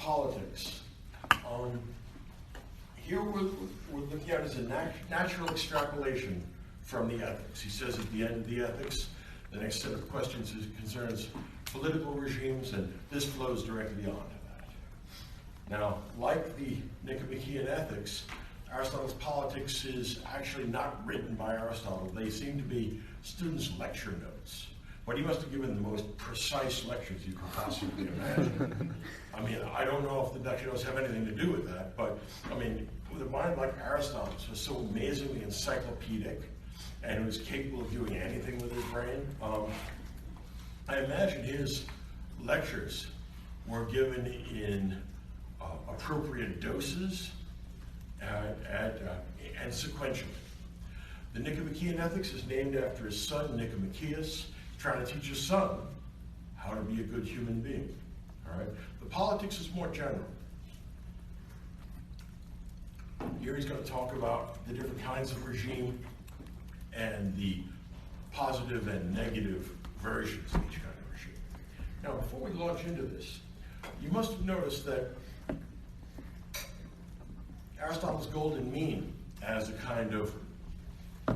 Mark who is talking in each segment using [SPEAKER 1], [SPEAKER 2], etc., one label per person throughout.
[SPEAKER 1] politics. Here we're looking at as a natural extrapolation from the ethics. He says at the end of the ethics, the next set of questions concerns political regimes, and this flows directly onto that. Now, like the Nicomachean ethics, Aristotle's politics is actually not written by Aristotle. They seem to be students' lecture notes. But he must have given the most precise lectures you could possibly imagine. I mean, I don't know if the lecture notes have anything to do with that, but I mean, with a mind like Aristotle's was so amazingly encyclopedic and was capable of doing anything with his brain, I imagine his lectures were given in appropriate doses and sequentially. The Nicomachean ethics is named after his son Nicomacheus, trying to teach his son how to be a good human being. All right? The politics is more general. Here he's going to talk about the different kinds of regime and the positive and negative versions of each kind of regime. Now, before we launch into this, you must have noticed that Aristotle's golden mean as a kind of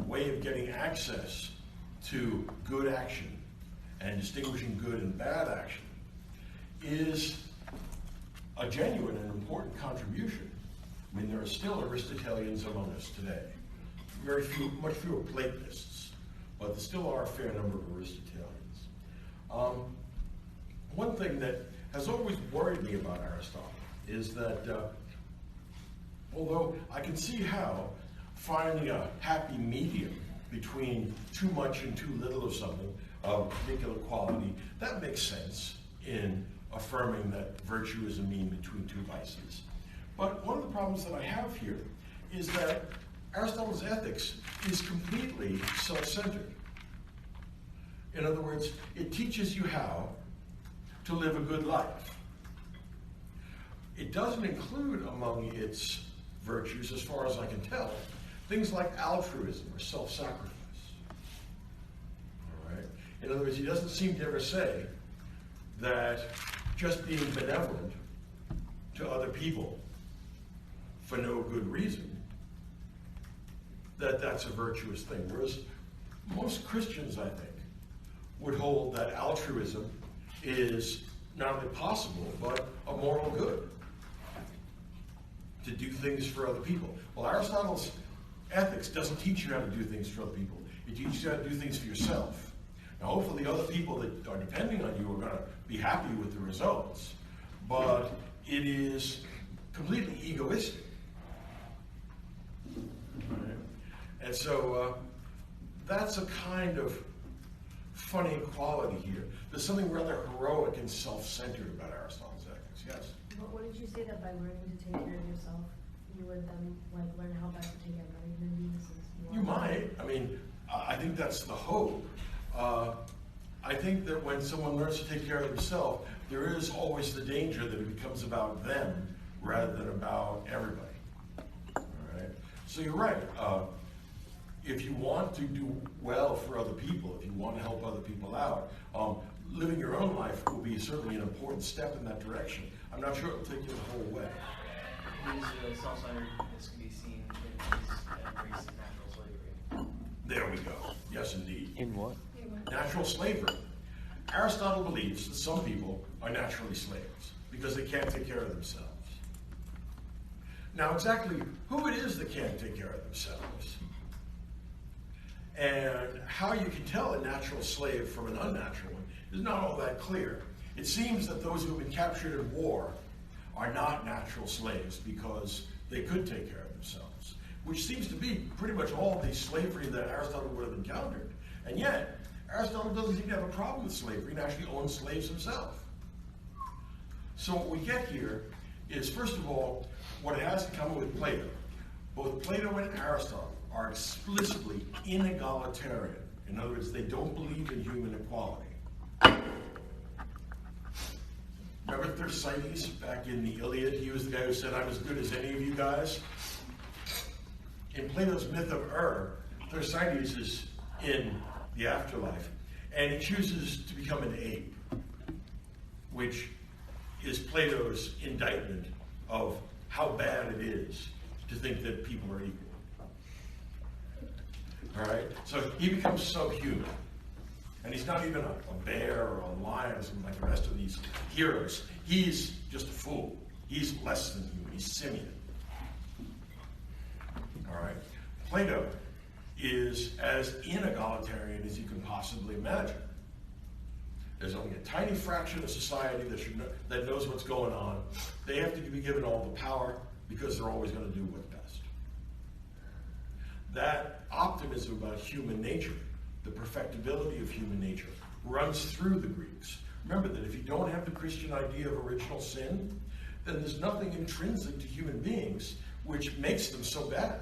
[SPEAKER 1] way of getting access to good action and distinguishing good and bad action is a genuine and important contribution. I mean, there are still Aristotelians among us today. Very few, much fewer Platonists, but there still are a fair number of Aristotelians. One thing that has always worried me about Aristotle is that although I can see how finding a happy medium between too much and too little of something of particular quality, that makes sense in affirming that virtue is a mean between two vices. But one of the problems that I have here is that Aristotle's ethics is completely self-centered. In other words, it teaches you how to live a good life. It doesn't include among its virtues, as far as I can tell, things like altruism or self-sacrifice. All right? In other words, he doesn't seem to ever say that just being benevolent to other people for no good reason, that's a virtuous thing. Whereas most Christians, I think, would hold that altruism is not only possible, but a moral good to do things for other people. Well, Aristotle's ethics doesn't teach you how to do things for other people. It teaches you how to do things for yourself. Now, hopefully other people that are depending on you are going to be happy with the results, but it is completely egoistic. Right? And so that's a kind of funny quality here. There's something rather heroic and self-centered about Aristotle's ethics, yes?
[SPEAKER 2] What did you say that by learning to take care of yourself, you would then learn how best to take care of other human beings?
[SPEAKER 1] You might. I mean, I think that's the hope. I think that when someone learns to take care of themselves, there is always the danger that it becomes about them rather than about everybody. All right? So you're right. If you want to do well for other people, if you want to help other people out, living your own life will be certainly an important step in that direction. I'm not sure it'll take you the whole way.
[SPEAKER 3] These self-centeredness can be seen in his embrace of natural slavery.
[SPEAKER 1] There we go. Yes, indeed.
[SPEAKER 4] In what?
[SPEAKER 1] Natural slavery. Aristotle believes that some people are naturally slaves because they can't take care of themselves. Now, exactly who it is that can't take care of themselves and how you can tell a natural slave from an unnatural one is not all that clear. It seems that those who have been captured in war are not natural slaves because they could take care of themselves, which seems to be pretty much all the slavery that Aristotle would have encountered. And yet, Aristotle doesn't seem to have a problem with slavery and actually owns slaves himself. So what we get here is, first of all, what it has in common with Plato. Both Plato and Aristotle are explicitly inegalitarian. In other words, they don't believe in human equality. Remember Thersites back in the Iliad? He was the guy who said, I'm as good as any of you guys. In Plato's myth of Thersites is in the afterlife, and he chooses to become an ape, which is Plato's indictment of how bad it is to think that people are equal. All right? So he becomes subhuman. And he's not even a bear or a lion or something like the rest of these heroes. He's just a fool. He's less than human. He's simian. All right? Plato is as inegalitarian as you can possibly imagine. There's only a tiny fraction of society that knows what's going on. They have to be given all the power because they're always going to do what's best. That optimism about human nature, the perfectibility of human nature, runs through the Greeks. Remember that if you don't have the Christian idea of original sin, then there's nothing intrinsic to human beings which makes them so bad.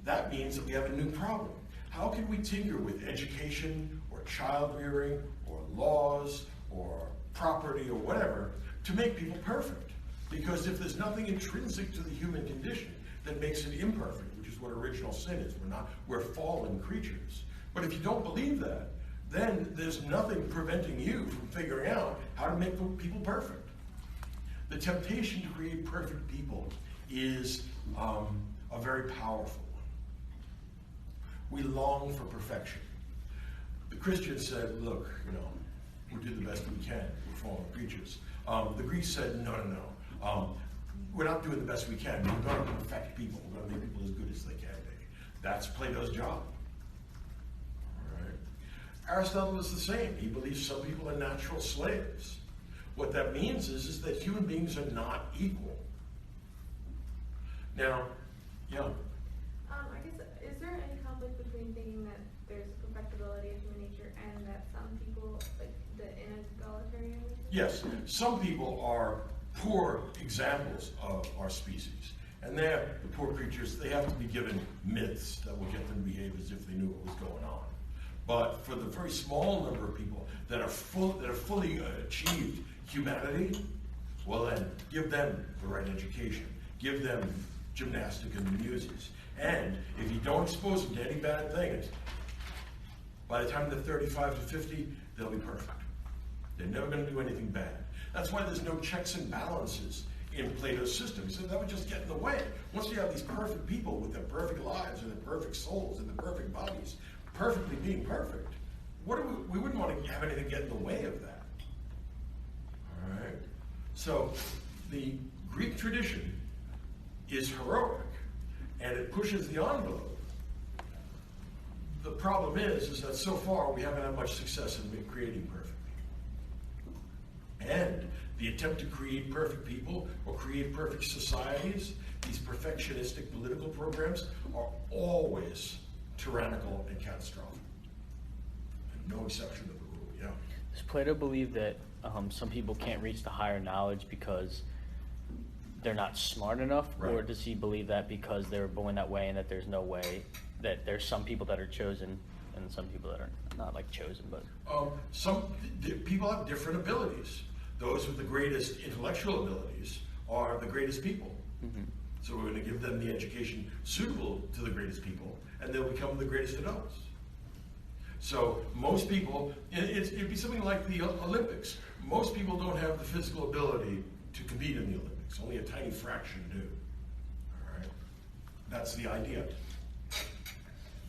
[SPEAKER 1] That means that we have a new problem. How can we tinker with education or child rearing or laws or property or whatever to make people perfect? Because if there's nothing intrinsic to the human condition that makes it imperfect, which is what original sin is, we're fallen creatures. But if you don't believe that, then there's nothing preventing you from figuring out how to make people perfect. The temptation to create perfect people is a very powerful one. We long for perfection. The Christians said, look, we'll do the best we can. We're fallen creatures. The Greeks said, no. We're not doing the best we can. We're going to perfect people. We're going to make people as good as they can be. That's Plato's job. Aristotle is the same. He believes some people are natural slaves. What that means is that human beings are not equal. Now, yeah.
[SPEAKER 4] I guess, is there any conflict between thinking that there's perfectibility of human nature and that some people, like the inegalitarian nature?
[SPEAKER 1] Yes, some people are poor examples of our species. And they're the poor creatures. They have to be given myths that will get them to behave as if they knew what was going on. But for the very small number of people that are fully achieved humanity, well then, give them the right education. Give them gymnastic and the muses. And if you don't expose them to any bad things, by the time they're 35 to 50, they'll be perfect. They're never going to do anything bad. That's why there's no checks and balances in Plato's system. He said that would just get in the way. Once you have these perfect people with their perfect lives and their perfect souls and their perfect bodies, perfectly being perfect, we wouldn't want to have anything get in the way of that. All right? So the Greek tradition is heroic, and it pushes the envelope. The problem is that so far we haven't had much success in creating perfect people. And the attempt to create perfect people or create perfect societies, these perfectionistic political programs, are always tyrannical and catastrophic. And no exception to the rule, yeah.
[SPEAKER 5] Does Plato believe that some people can't reach the higher knowledge because they're not smart enough?
[SPEAKER 1] Right.
[SPEAKER 5] Or does he believe that because they were born that way and that there's no way, that there's some people that are chosen and some people that are not like chosen, but...
[SPEAKER 1] People have different abilities. Those with the greatest intellectual abilities are the greatest people.
[SPEAKER 5] Mm-hmm.
[SPEAKER 1] So we're going to give them the education suitable to the greatest people, and they'll become the greatest adults. So most people, it'd be something like the Olympics. Most people don't have the physical ability to compete in the Olympics. Only a tiny fraction do. All right? That's the idea.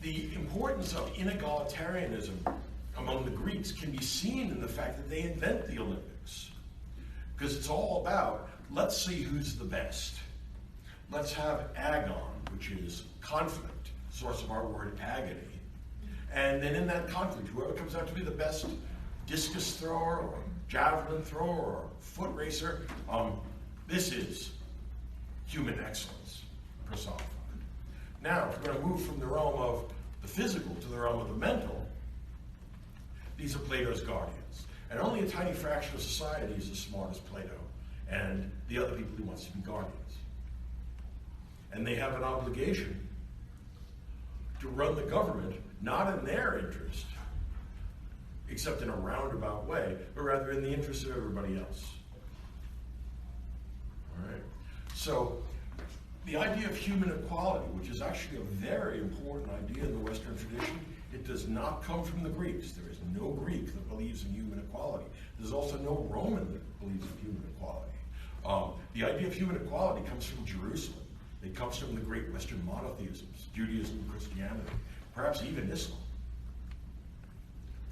[SPEAKER 1] The importance of inegalitarianism among the Greeks can be seen in the fact that they invent the Olympics. Because it's all about, let's see who's the best. Let's have agon, which is conflict, source of our word agony. And then in that conflict, whoever comes out to be the best discus thrower or javelin thrower or foot racer, this is human excellence personified. Now, if we're going to move from the realm of the physical to the realm of the mental, these are Plato's guardians. And only a tiny fraction of society is as smart as Plato and the other people he wants to be guardians. And they have an obligation to run the government, not in their interest, except in a roundabout way, but rather in the interest of everybody else. All right? So the idea of human equality, which is actually a very important idea in the Western tradition, It does not come from the Greeks. There is no Greek that believes in human equality. There's also no Roman that believes in human equality. The idea of human equality comes from Jerusalem. It comes from the great Western monotheisms, Judaism and Christianity, perhaps even Islam.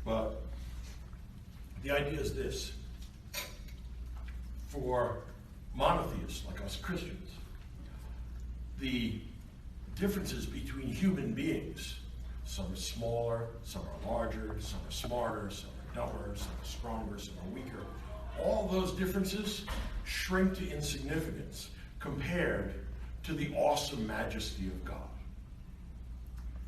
[SPEAKER 1] But the idea is this. For monotheists like us Christians, the differences between human beings, some are smaller, some are larger, some are smarter, some are dumber, some are stronger, some are weaker, all those differences shrink to insignificance compared to the awesome majesty of God.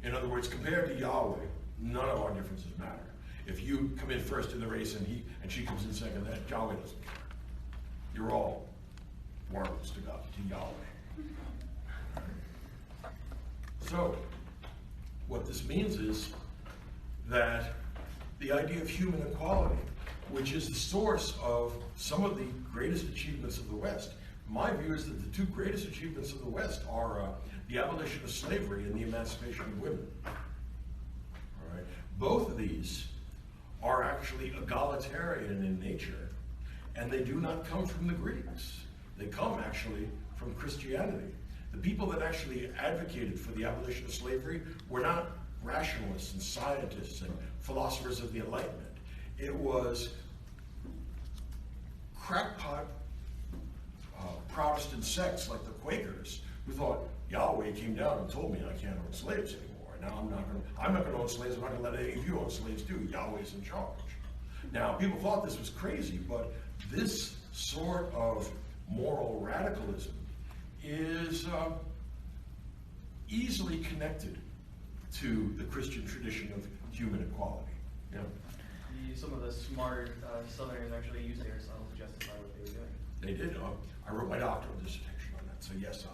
[SPEAKER 1] In other words, compared to Yahweh, none of our differences matter. If you come in first in the race and she comes in second, that Yahweh doesn't care. You're all worthless to God, to Yahweh. So, what this means is that the idea of human equality, which is the source of some of the greatest achievements of the West. My view is that the two greatest achievements of the West are the abolition of slavery and the emancipation of women. All right? Both of these are actually egalitarian in nature, and they do not come from the Greeks. They come actually from Christianity. The people that actually advocated for the abolition of slavery were not rationalists and scientists and philosophers of the Enlightenment. It was crackpot Protestant sects like the Quakers who thought Yahweh came down and told me I can't own slaves anymore. Now I'm not going to own slaves. I'm not going to let any of you own slaves too. Yahweh's in charge. Now people thought this was crazy, but this sort of moral radicalism is easily connected to the Christian tradition of human equality. Yeah.
[SPEAKER 3] Some of the smart Southerners actually used Aristotle to justify what they were doing.
[SPEAKER 1] They did. I wrote my doctoral dissertation on that. So yes,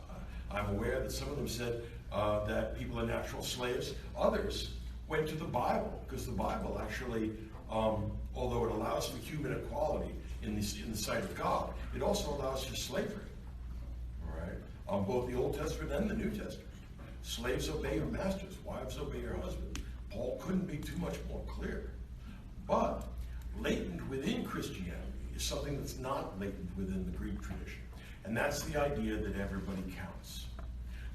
[SPEAKER 1] I'm aware that some of them said that people are natural slaves. Others went to the Bible, because the Bible actually, although it allows for human equality in the sight of God, it also allows for slavery. All right, both the Old Testament and the New Testament. Slaves obey your masters, wives obey your husbands. Paul couldn't be too much more clear. But latent within Christianity is something that's not latent within the Greek tradition. And that's the idea that everybody counts.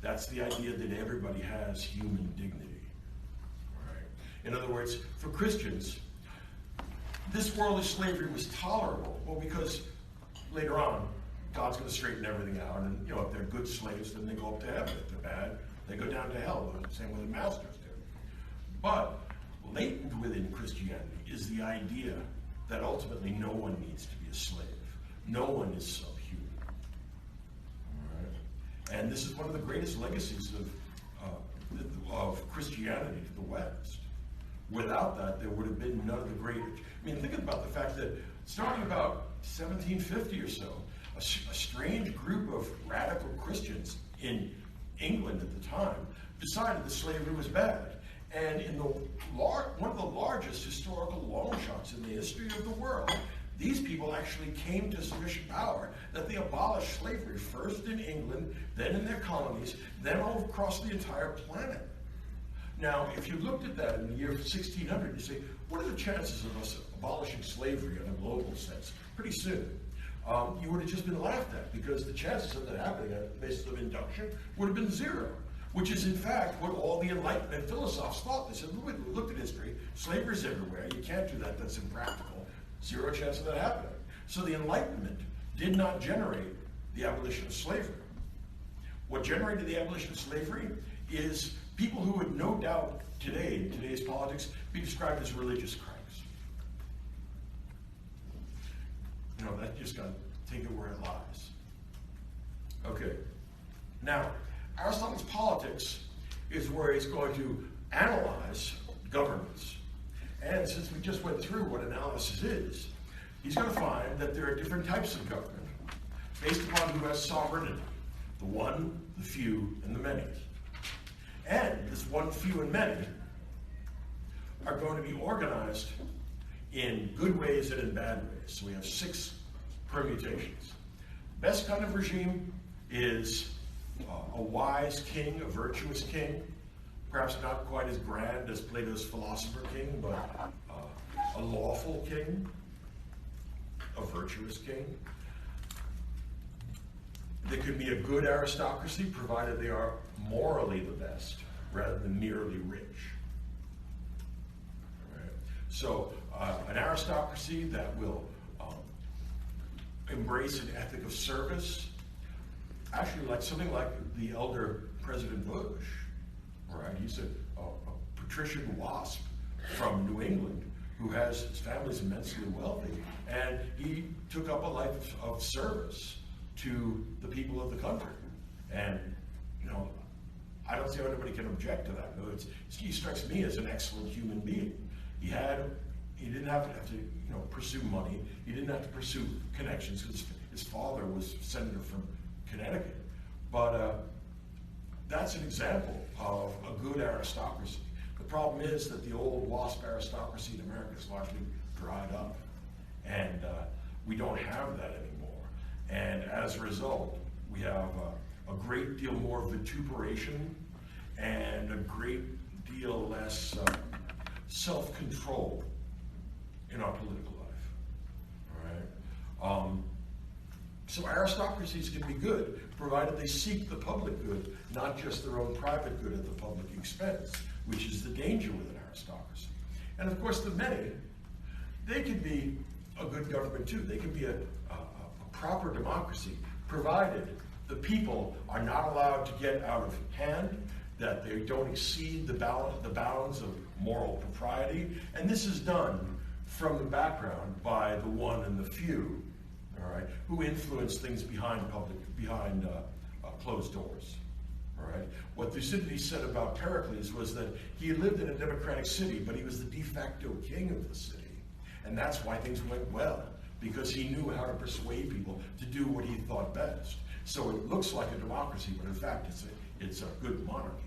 [SPEAKER 1] That's the idea that everybody has human dignity. All right? In other words, for Christians, this worldly slavery was tolerable. Well, because later on, God's going to straighten everything out. And if they're good slaves, then they go up to heaven. If they're bad, they go down to hell, the same way the masters do. But latent within Christianity is the idea that ultimately no one needs to be a slave. No one is subhuman. All right? And this is one of the greatest legacies of Christianity to the West. Without that, there would have been none of the great... I mean, think about the fact that starting about 1750 or so, a strange group of radical Christians in England at the time decided that slavery was bad. And in one of the largest historical long shots in the history of the world, these people actually came to sufficient power that they abolished slavery, first in England, then in their colonies, then all across the entire planet. Now, if you looked at that in the year 1600, you say, what are the chances of us abolishing slavery in a global sense? Pretty soon. You would have just been laughed at, because the chances of that happening on the basis of induction would have been zero. Which is, in fact, what all the Enlightenment philosophers thought. They said, we looked at history, slavery's everywhere, you can't do that, that's impractical. Zero chance of that happening. So the Enlightenment did not generate the abolition of slavery. What generated the abolition of slavery is people who would no doubt today, in today's politics, be described as religious cranks. That just got to take it where it lies. Okay. Now, Aristotle's politics is where he's going to analyze governments. And since we just went through what analysis is, he's going to find that there are different types of government based upon who has sovereignty. The one, the few, and the many. And this one, few, and many are going to be organized in good ways and in bad ways. So we have 6 permutations. Best kind of regime is a wise king, a virtuous king, perhaps not quite as grand as Plato's philosopher king, but a lawful king, a virtuous king. There could be a good aristocracy, provided they are morally the best, rather than merely rich. Right? So, an aristocracy that will embrace an ethic of service, actually like something like the elder President Bush, right? He's a patrician wasp from New England who his family's immensely wealthy, and he took up a life of service to the people of the country. And, you know, I don't see how anybody can object to that. No, he strikes me as an excellent human being. He didn't have to pursue money. He didn't have to pursue connections because his father was senator from Connecticut. But that's an example of a good aristocracy. The problem is that the old WASP aristocracy in America is largely dried up, and we don't have that anymore. And as a result, we have a great deal more vituperation and a great deal less self-control in our political life. All right? So aristocracies can be good, provided they seek the public good, not just their own private good at the public expense, which is the danger with an aristocracy. And of course, the many, they can be a good government too. They can be a proper democracy, provided the people are not allowed to get out of hand, that they don't exceed the bounds of moral propriety. And this is done from the background by the one and the few, all right, who influence things behind closed doors. All right. What Thucydides said about Pericles was that he lived in a democratic city, but he was the de facto king of the city. And that's why things went well, because he knew how to persuade people to do what he thought best. So it looks like a democracy, but in fact it's a good monarchy.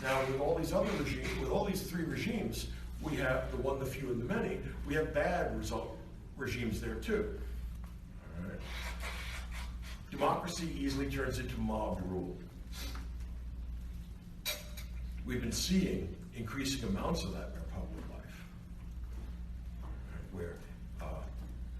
[SPEAKER 1] Now with all these other regimes, with all these three regimes, we have the one, the few, and the many. We have bad regimes there too. All right. Democracy easily turns into mob rule. We've been seeing increasing amounts of that in our public life, where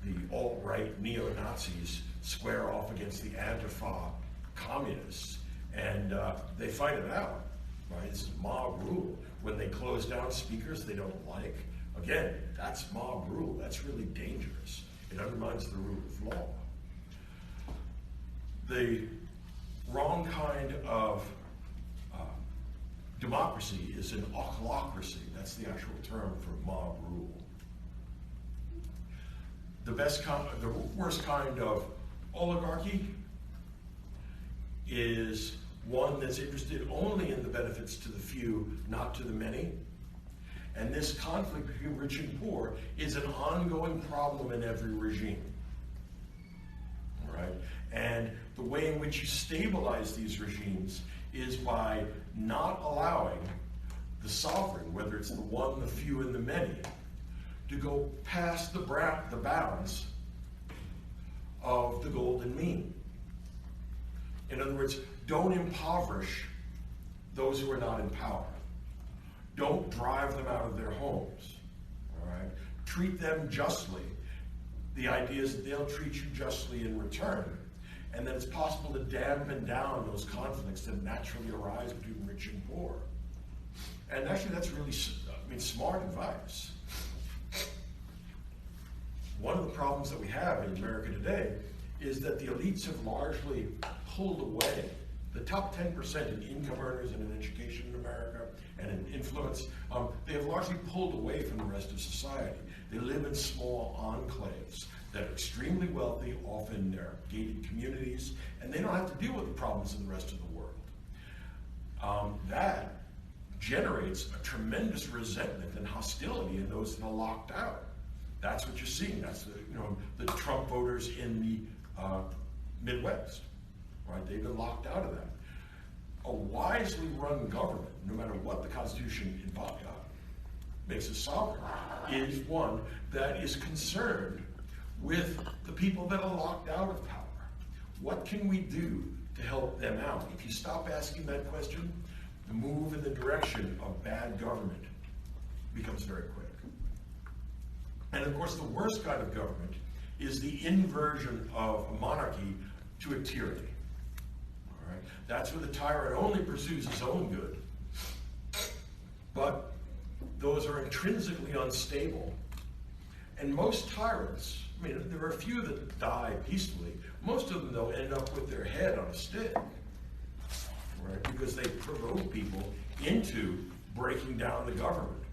[SPEAKER 1] the alt-right neo-Nazis square off against the Antifa communists, and they fight it out. Right? This is mob rule. When they close down speakers they don't like, again, that's mob rule. That's really dangerous. It undermines the rule of law. The wrong kind of democracy is an ochlocracy. That's the actual term for mob rule. The worst kind of oligarchy is one that's interested only in the benefits to the few, not to the many. And this conflict between rich and poor is an ongoing problem in every regime. All right? And the way in which you stabilize these regimes is by not allowing the sovereign, whether it's the one, the few, and the many, to go past the bounds of the golden mean. In other words, don't impoverish those who are not in power. Don't drive them out of their homes. All right? Treat them justly. The idea is that they'll treat you justly in return, and that it's possible to dampen down those conflicts that naturally arise between rich and poor. And actually, that's really, smart advice. One of the problems that we have in America today is that the elites have largely pulled away. The top 10% in income earners and in education in America and in influence, they have largely pulled away from the rest of society. They live in small enclaves that are extremely wealthy, often they're gated communities, and they don't have to deal with the problems of the rest of the world. That generates a tremendous resentment and hostility in those that are locked out. That's what you're seeing. That's the Trump voters in the Midwest, right? They've been locked out of that. A wisely run government, no matter what the Constitution makes it sovereign, is one that is concerned with the people that are locked out of power. What can we do to help them out? If you stop asking that question, the move in the direction of bad government becomes very quick. And of course, the worst kind of government is the inversion of a monarchy to a tyranny. All right? That's where the tyrant only pursues his own good, but those are intrinsically unstable. And most tyrants, I mean, there are a few that die peacefully. Most of them, though, end up with their head on a stick, right? Because they provoke people into breaking down the government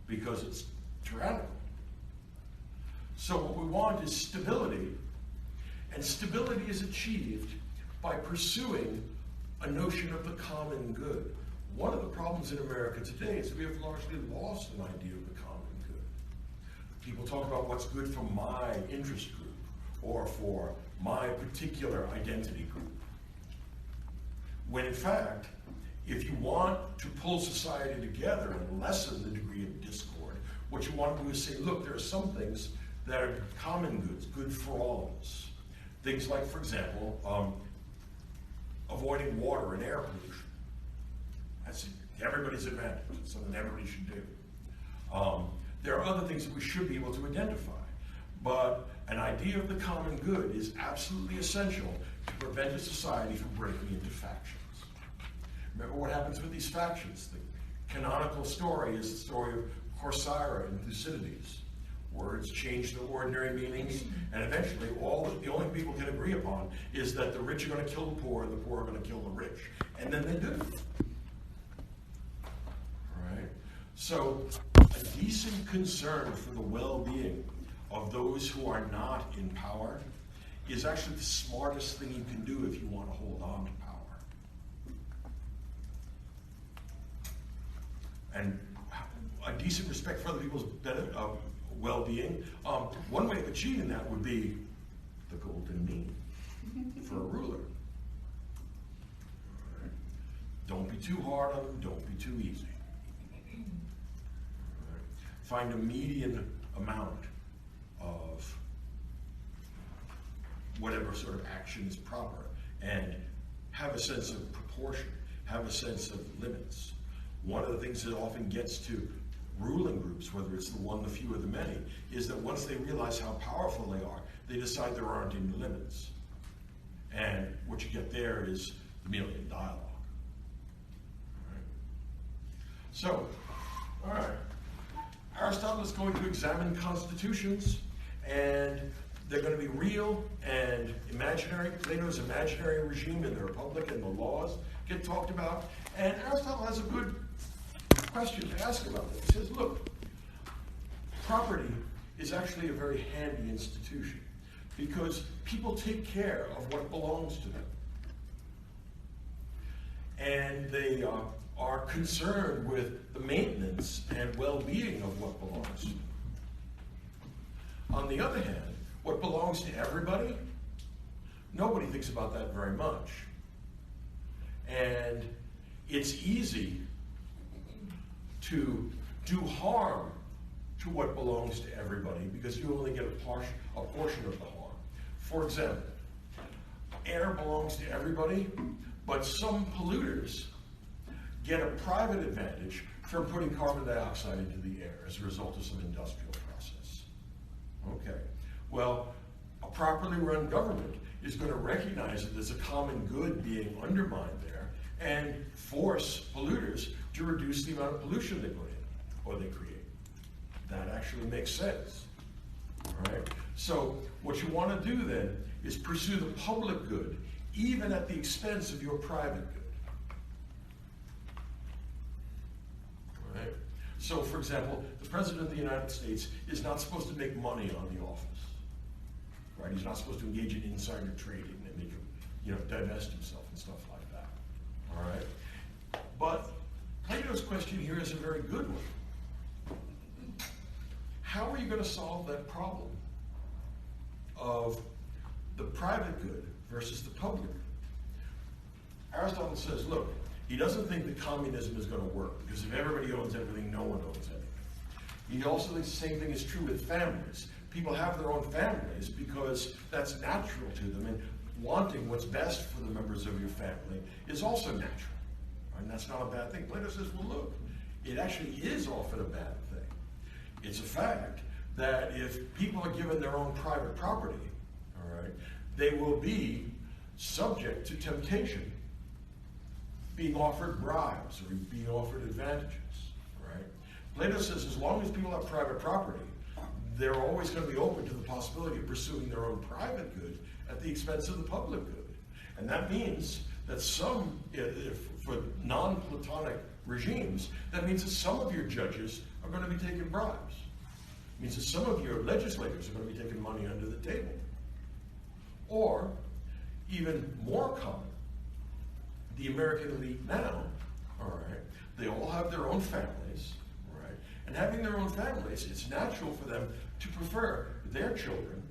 [SPEAKER 1] because it's tyrannical. So what we want is stability, and stability is achieved by pursuing a notion of the common good. One of the problems in America today is we have largely lost an idea of the common good. People talk about what's good for my interest group or for my particular identity group. When in fact, if you want to pull society together and lessen the degree of discord, what you want to do is say, look, there are some things that are common goods, good for all of us. Things like, for example, avoiding water and air pollution. That's everybody's advantage. It's something everybody should do. There are other things that we should be able to identify, but an idea of the common good is absolutely essential to prevent a society from breaking into factions. Remember what happens with these factions. The canonical story is the story of Corcyra and Thucydides. Words change their ordinary meanings, and eventually the only people can agree upon is that the rich are going to kill the poor and the poor are going to kill the rich. And then they do. Right? So a decent concern for the well-being of those who are not in power is actually the smartest thing you can do if you want to hold on to power. And a decent respect for other people's well-being. One way of achieving that would be the golden mean for a ruler. Right. Don't be too hard on them, don't be too easy. Right. Find a median amount of whatever sort of action is proper, and have a sense of proportion, have a sense of limits. One of the things that often gets to ruling groups, whether it's the one, the few, or the many, is that once they realize how powerful they are, they decide there aren't any limits. And what you get there is the Melian dialogue. All right. So, all right. Aristotle is going to examine constitutions, and they're going to be real and imaginary. Plato's imaginary regime in the Republic and the laws get talked about. And Aristotle has a good question to ask about this. He says, look, property is actually a very handy institution because people take care of what belongs to them. And they are concerned with the maintenance and well-being of what belongs to them. On the other hand, what belongs to everybody, nobody thinks about that very much. And it's easy to do harm to what belongs to everybody because you only get a portion of the harm. For example, air belongs to everybody, but some polluters get a private advantage from putting carbon dioxide into the air as a result of some industrial process. Okay, well, a properly run government is going to recognize that there's a common good being undermined there and force polluters to reduce the amount of pollution they put in or they create. That actually makes sense. All right? So what you want to do then is pursue the public good even at the expense of your private good. All right? So for example, the President of the United States is not supposed to make money on the office. Right? He's not supposed to engage in insider trading and make him, divest himself and stuff like that. All right? But Plato's question here is a very good one. How are you going to solve that problem of the private good versus the public good? Aristotle says, look, he doesn't think that communism is going to work because if everybody owns everything, no one owns anything. He also thinks the same thing is true with families. People have their own families because that's natural to them, and wanting what's best for the members of your family is also natural. And that's not a bad thing. Plato says, well, look, it actually is often a bad thing. It's a fact that if people are given their own private property, all right, they will be subject to temptation, being offered bribes or being offered advantages, right? Plato says as long as people have private property, they're always going to be open to the possibility of pursuing their own private good at the expense of the public good. And that means that for non-Platonic regimes, that means that some of your judges are going to be taking bribes. It means that some of your legislators are going to be taking money under the table. Or, even more common, the American elite now, all right, they all have their own families, all right, and having their own families, it's natural for them to prefer their children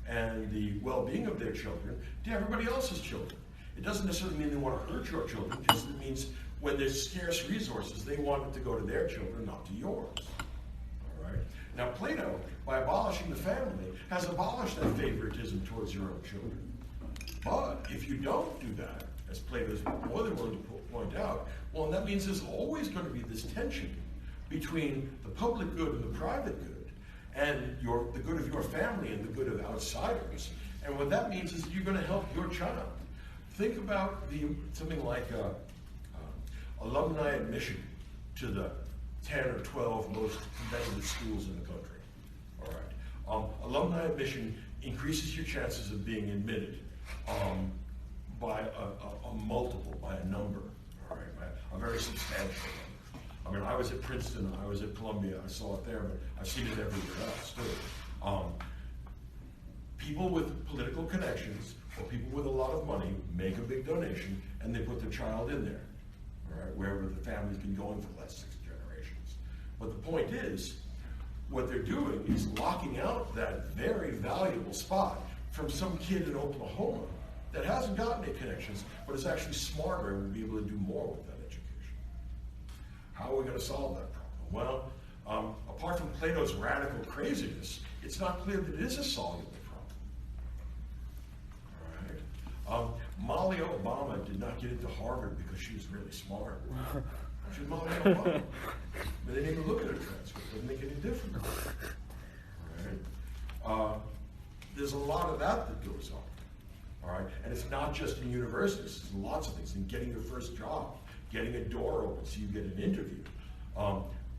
[SPEAKER 1] and the well-being of their children to everybody else's children. It doesn't necessarily mean they want to hurt your children, it just means when there's scarce resources, they want it to go to their children, not to yours. All right? Now, Plato, by abolishing the family, has abolished that favoritism towards your own children. But if you don't do that, as Plato is more than willing to point out, well, that means there's always going to be this tension between the public good and the private good, and the good of your family and the good of outsiders. And what that means is that you're going to help your child. Think about something like alumni admission to the 10 or 12 most competitive schools in the country. All right. Alumni admission increases your chances of being admitted by a multiple, by a number, all right, by a very substantial number. I mean, I was at Princeton, I was at Columbia, I saw it there, but I've seen it everywhere else too. People with political connections or people with a lot of money make a big donation and they put their child in there, all right, wherever the family's been going for the last 6 generations. But the point is, what they're doing is locking out that very valuable spot from some kid in Oklahoma that hasn't gotten any connections, but is actually smarter and will be able to do more with that education. How are we going to solve that problem? Well, apart from Plato's radical craziness, it's not clear that it is a soluble problem. All right. Molly Obama did not get into Harvard because she was really smart. She was Molly Obama. But they didn't even look at her transcript. It doesn't make any difference. All right. There's a lot of that goes on. All right, and it's not just in universities, it's lots of things, in getting your first job, getting a door open so you get an interview.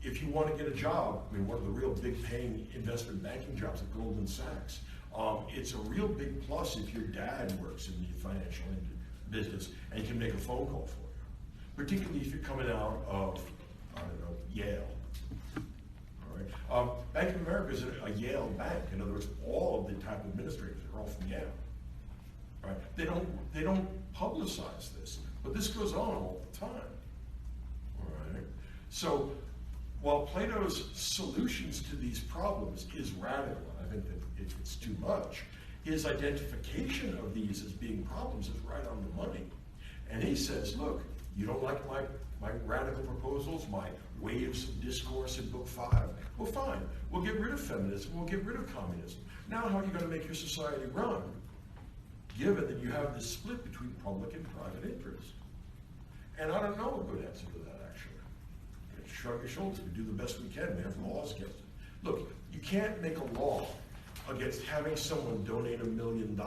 [SPEAKER 1] If you want to get a job, I mean, one of the real big paying investment banking jobs at Goldman Sachs, it's a real big plus if your dad works in the financial business and can make a phone call for you, particularly if you're coming out of, I don't know, Yale. All right. Bank of America is a Yale bank. In other words, all of the type administrators are all from Yale. Right? They don't publicize this, but this goes on all the time. All right? So while Plato's solutions to these problems is radical, I think that if it's too much, his identification of these as being problems is right on the money. And he says, look, you don't like my radical proposals, my waves of discourse in book 5? Well, fine. We'll get rid of feminism. We'll get rid of communism. Now how are you going to make your society run, given that you have this split between public and private interest? And I don't know a good answer to that, actually. Shrug your shoulders. We do the best we can. We have laws against it. Look, you can't make a law against having someone donate $1 million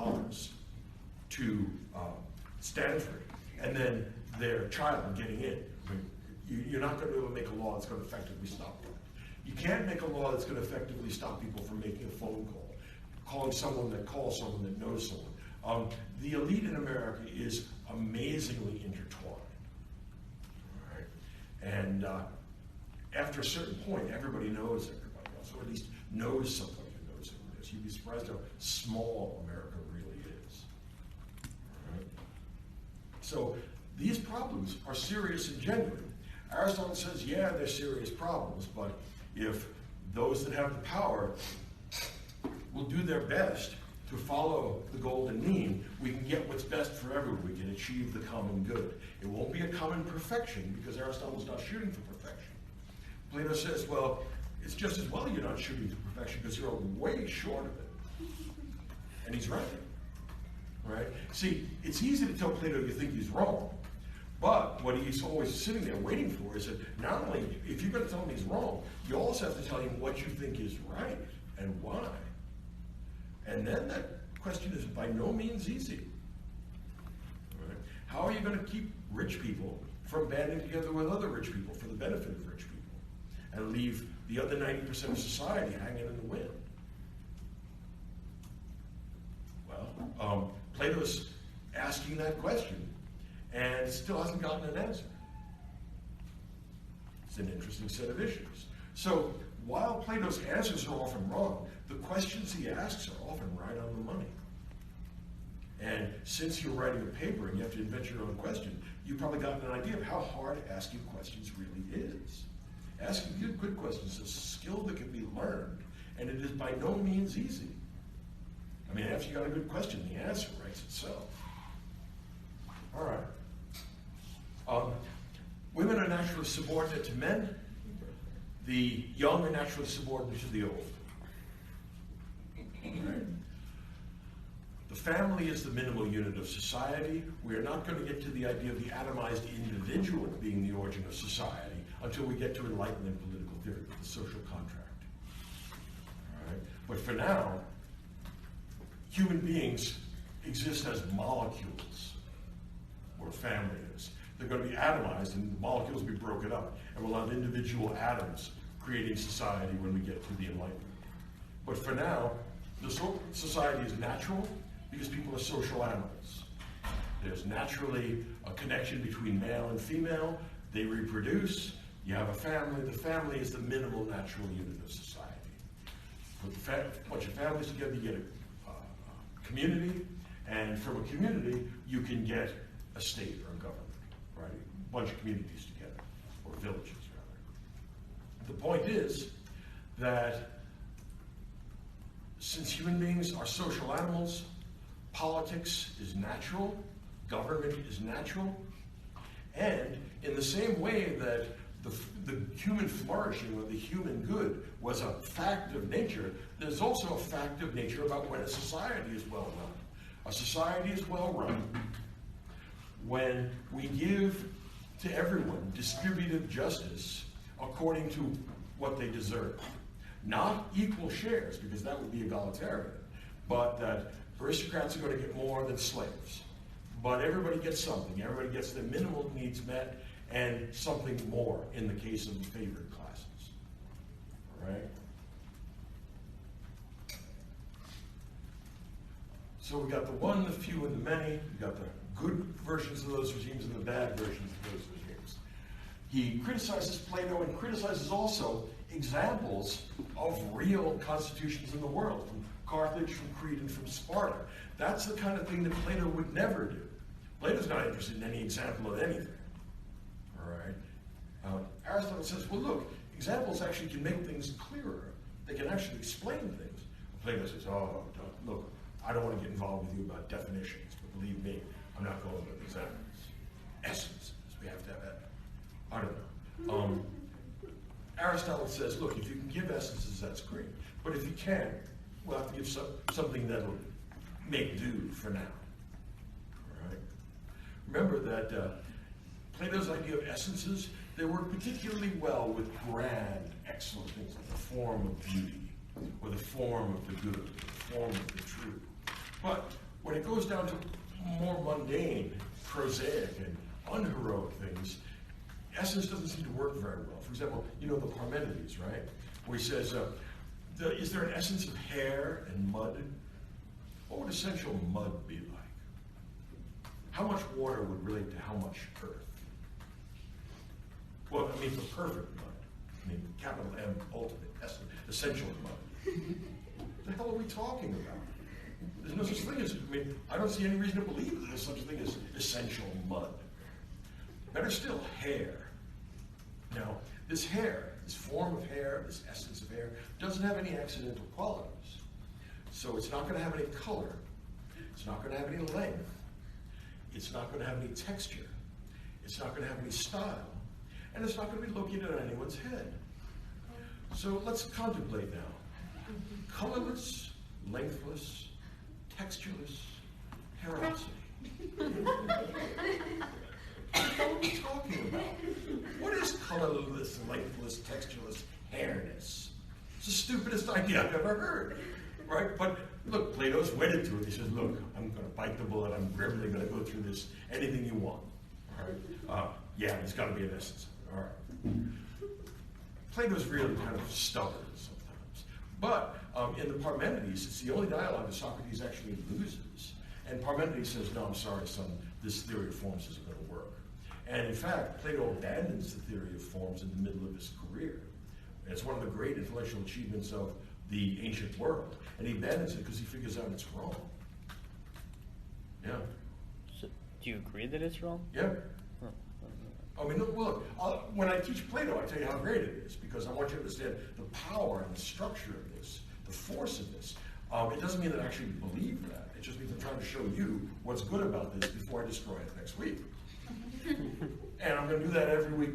[SPEAKER 1] to Stanford and then their child getting in. I mean, you're not going to be able to make a law that's going to effectively stop that. You can't make a law that's going to effectively stop people from making a phone call, calling someone that calls someone that knows someone. The elite in America is amazingly intertwined. All right? And after a certain point, everybody knows everybody else, or at least knows somebody who knows who it is. You'd be surprised how small America really is. All right? So these problems are serious and genuine. Aristotle says, yeah, they're serious problems, but if those that have the power will do their best to follow the golden mean, we can get what's best for everyone. We can achieve the common good. It won't be a common perfection because Aristotle's not shooting for perfection. Plato says, well, it's just as well you're not shooting for perfection because you're way short of it. And he's right. Right? See, it's easy to tell Plato you think he's wrong, But what he's always sitting there waiting for is that not only, if you're going to tell him he's wrong, you also have to tell him what you think is right and why. And then that question is by no means easy. Right? How are you going to keep rich people from banding together with other rich people for the benefit of rich people and leave the other 90% of society hanging in the wind? Well, Plato's asking that question and still hasn't gotten an answer. It's an interesting set of issues. So while Plato's answers are often wrong, the questions he asks are often right on the money. And since you're writing a paper and you have to invent your own question, you've probably gotten an idea of how hard asking questions really is. Asking good questions is a skill that can be learned, and it is by no means easy. I mean, after you got a good question, the answer writes itself. All right. Women are naturally subordinate to men. The young are naturally subordinate to the old. Right? The family is the minimal unit of society. We are not going to get to the idea of the atomized individual being the origin of society until we get to Enlightenment political theory, the social contract. All right? But for now, human beings exist as molecules, where family is. They're going to be atomized and the molecules will be broken up, and we'll have individual atoms creating society when we get to the Enlightenment. But for now, the society is natural because people are social animals. There's naturally a connection between male and female. They reproduce. You have a family. The family is the minimal natural unit of society. Put a bunch of families together, you get a community, and from a community, you can get a state or a government, right? A bunch of communities together, or villages, rather. The point is that since human beings are social animals, politics is natural, government is natural, and in the same way that the human flourishing or the human good was a fact of nature, there's also a fact of nature about when a society is well run. A society is well run when we give to everyone distributive justice according to what they deserve. Not equal shares, because that would be egalitarian, but that aristocrats are going to get more than slaves. But everybody gets something. Everybody gets their minimal needs met and something more in the case of the favored classes. All right? So we got the one, the few, and the many. We got the good versions of those regimes and the bad versions of those regimes. He criticizes Plato and criticizes also examples of real constitutions in the world, from Carthage, from Crete, and from Sparta. That's the kind of thing that Plato would never do. Plato's not interested in any example of anything. All right? Aristotle says, well, look, examples actually can make things clearer. They can actually explain things. Plato says, oh, look, I don't want to get involved with you about definitions, but believe me, I'm not going with examples. Essences, we have to have that. I don't know. Aristotle says, look, if you can give essences, that's great. But if you can't, we'll have to give something that'll make do for now. All right? Remember that Plato's idea of essences, they work particularly well with grand, excellent things like the form of beauty, or the form of the good, or the form of the true. But when it goes down to more mundane, prosaic, and unheroic things, essence doesn't seem to work very well. For example, you know the Parmenides, right? Where he says, is there an essence of hair and mud? What would essential mud be like? How much water would relate to how much earth? Well, I mean, for perfect mud. I mean, capital M, ultimate, essential mud. What the hell are we talking about? There's no such thing as, I mean, I don't see any reason to believe that there's such a thing as essential mud. Better still, hair. Now, this hair, this form of hair, this essence of hair, doesn't have any accidental qualities. So it's not going to have any color. It's not going to have any length. It's not going to have any texture. It's not going to have any style. And it's not going to be located on anyone's head. So let's contemplate now. Colorless, lengthless, textureless hairosity. idea I've ever heard, right? But look, Plato's wedded to it. He says, look, I'm going to bite the bullet. I'm grimly going to go through this. Anything you want, all right? Yeah, there's got to be an essence. All right. Plato's really kind of stubborn sometimes. But in the Parmenides, it's the only dialogue that Socrates actually loses. And Parmenides says, no, I'm sorry, son, this theory of forms isn't going to work. And in fact, Plato abandons the theory of forms in the middle of his career. It's one of the great intellectual achievements of the ancient world. And he abandons it because he figures out it's wrong. Yeah.
[SPEAKER 5] So, do you agree that it's wrong?
[SPEAKER 1] Yeah. I mean, look, when I teach Plato, I tell you how great it is, because I want you to understand the power and the structure of this, the force of this. It doesn't mean that I actually believe that. It just means I'm trying to show you what's good about this before I destroy it next week. And I'm going to do that every week,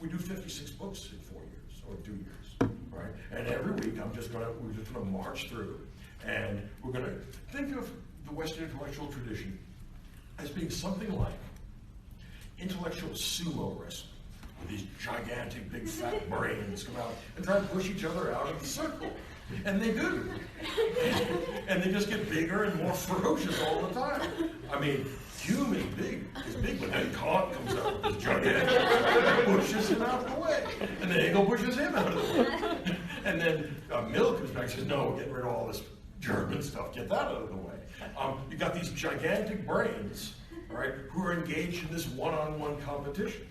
[SPEAKER 1] we do 56 books in 4 years, or 2 years, right? And every week we're just going to march through, and we're going to think of the Western intellectual tradition as being something like intellectual sumo wrestling, where these gigantic, big, fat brains come out and try to push each other out of the circle. And they do. And they just get bigger and more ferocious all the time. I mean, Hume is big, but then Kant comes out with this gigantic, pushes him out of the way. And then Hegel pushes him out of the way. And then Mill comes back and says, no, we're getting rid of all this German stuff, get that out of the way. You got these gigantic brains, all right, who are engaged in this one-on-one competition.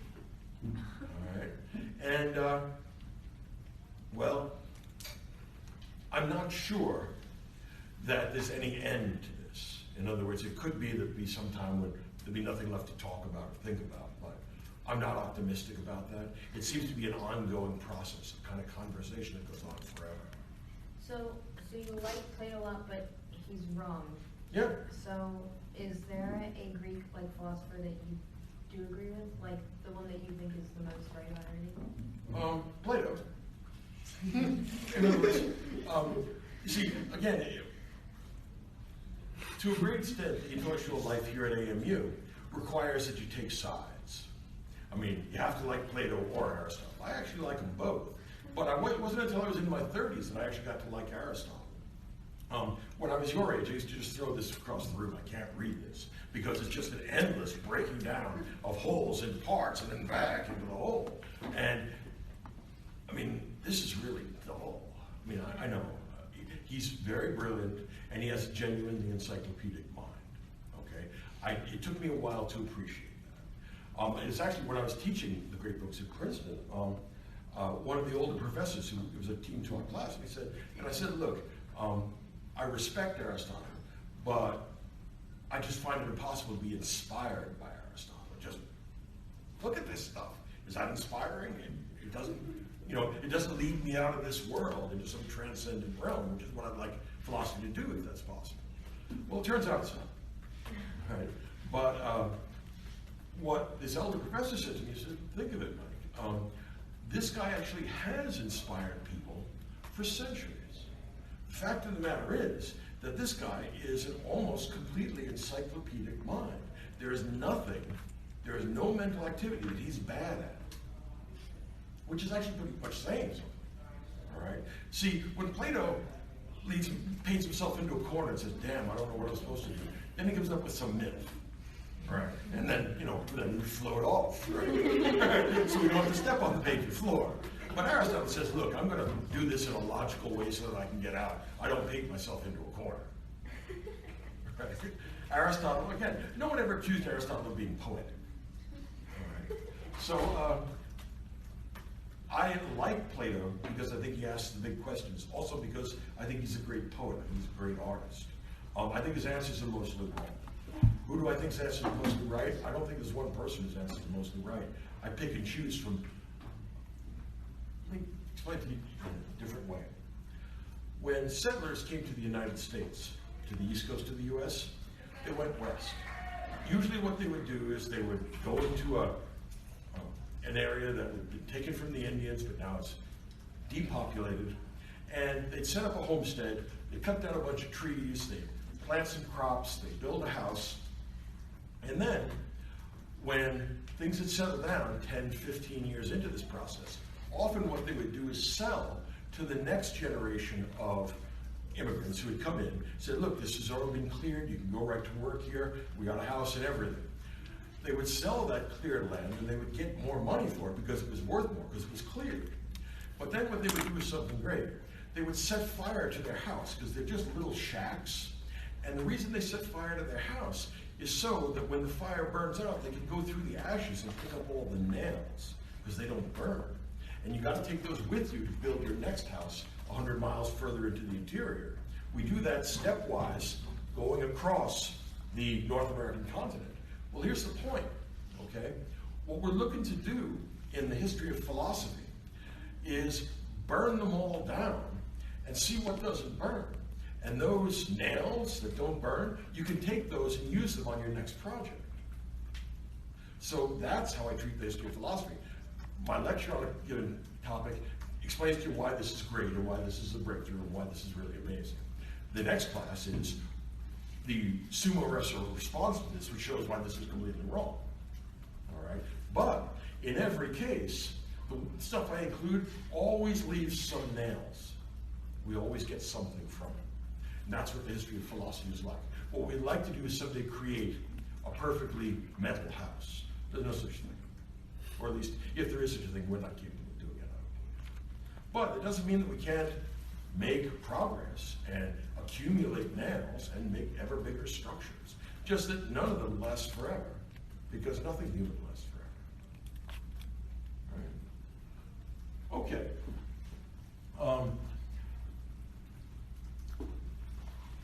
[SPEAKER 1] All right. And, well, I'm not sure that there's any end to this. In other words, it could be there'd be some time when there'd be nothing left to talk about or think about, but I'm not optimistic about that. It seems to be an ongoing process, a kind of conversation that goes on forever.
[SPEAKER 2] So you like Plato a lot, but he's wrong.
[SPEAKER 1] Yeah.
[SPEAKER 2] So is there a Greek philosopher that you do agree with, like the one that you think is the most right on anything?
[SPEAKER 1] Plato. In other words, you see, again, to a great extent, the intellectual life here at AMU requires that you take sides. I mean, you have to like Plato or Aristotle. I actually like them both. But it wasn't until I was in my 30s that I actually got to like Aristotle. When I was your age, I used to just throw this across the room. I can't read this because it's just an endless breaking down of holes and parts and then back into the hole. And I mean, this is really dull. I mean, I know. He's very brilliant, and he has a genuinely encyclopedic mind, okay? It took me a while to appreciate that. It's actually when I was teaching the great books at Princeton, one of the older professors who was a team to our class, and I said, look, I respect Aristotle, but I just find it impossible to be inspired by Aristotle. Just look at this stuff. Is that inspiring? It doesn't. It doesn't lead me out of this world into some transcendent realm, which is what I'd like philosophy to do, if that's possible. Well, it turns out it's not. Right? But what this elder professor said to me, he said, think of it, Mike. This guy actually has inspired people for centuries. The fact of the matter is that this guy is an almost completely encyclopedic mind. There is no mental activity that he's bad at. Which is actually pretty much saying something, all right? See, when Plato paints himself into a corner and says, damn, I don't know what I'm supposed to do, then he comes up with some myth, right? And then, then we float off, right? So we don't have to step on the painted floor. But Aristotle says, look, I'm going to do this in a logical way so that I can get out. I don't paint myself into a corner. Right? Aristotle, again, no one ever accused Aristotle of being poetic. All right? So, I like Plato because I think he asks the big questions. Also because I think he's a great poet. I think he's a great artist. I think his answers are mostly right. Who do I think his answers are mostly right? I don't think there's one person whose answers are mostly right. I pick and choose from. Let me explain to you in a different way. When settlers came to the United States, to the east coast of the U.S., they went west. Usually what they would do is they would go into an area that had been taken from the Indians, but now it's depopulated, and they'd set up a homestead, they'd cut down a bunch of trees, they'd plant some crops, they'd build a house, and then when things had settled down 10, 15 years into this process, often what they would do is sell to the next generation of immigrants who had come in, said, look, this has already been cleared, you can go right to work here, we got a house and everything. They would sell that cleared land and they would get more money for it because it was worth more, because it was cleared. But then what they would do was something greater. They would set fire to their house, because they're just little shacks. And the reason they set fire to their house is so that when the fire burns out, they can go through the ashes and pick up all the nails, because they don't burn. And you got to take those with you to build your next house 100 miles further into the interior. We do that stepwise, going across the North American continent. Well, here's the point, okay? What we're looking to do in the history of philosophy is burn them all down and see what doesn't burn. And those nails that don't burn, you can take those and use them on your next project. So that's how I treat the history of philosophy. My lecture on a given topic explains to you why this is great, or why this is a breakthrough, or why this is really amazing. The next class is the summa reso response to this, which shows why this is completely wrong. All right? But in every case, the stuff I include always leaves some nails. We always get something from it. And that's what the history of philosophy is like. What we'd like to do is someday create a perfectly mental house. There's no such thing. Or at least, if there is such a thing, we're not capable of doing it. But it doesn't mean that we can't make progress and accumulate nails and make ever bigger structures. Just that none of them last forever, because nothing human lasts forever. Right? Okay.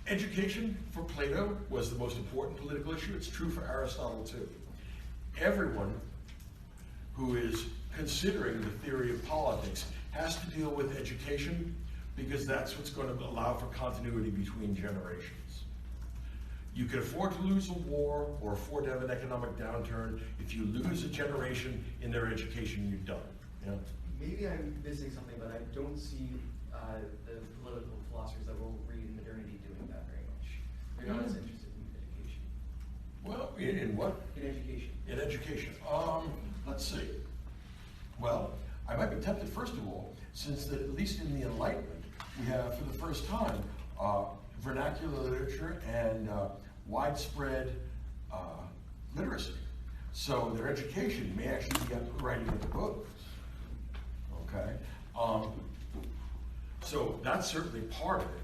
[SPEAKER 1] Education for Plato was the most important political issue. It's true for Aristotle too. Everyone who is considering the theory of politics has to deal with education, because that's what's going to allow for continuity between generations. You can afford to lose a war or afford to have an economic downturn. If you lose a generation in their education, you're done. Yeah?
[SPEAKER 3] Maybe I'm missing something, but I don't see the political philosophers that will read modernity doing that very much. They're not as interested in education.
[SPEAKER 1] Well, in what?
[SPEAKER 3] In education.
[SPEAKER 1] In education. Let's see. Well, I might be tempted, first of all, since that at least in the Enlightenment, we have, for the first time, vernacular literature and widespread literacy. So their education may actually be writing of the books. Okay? So that's certainly part of it.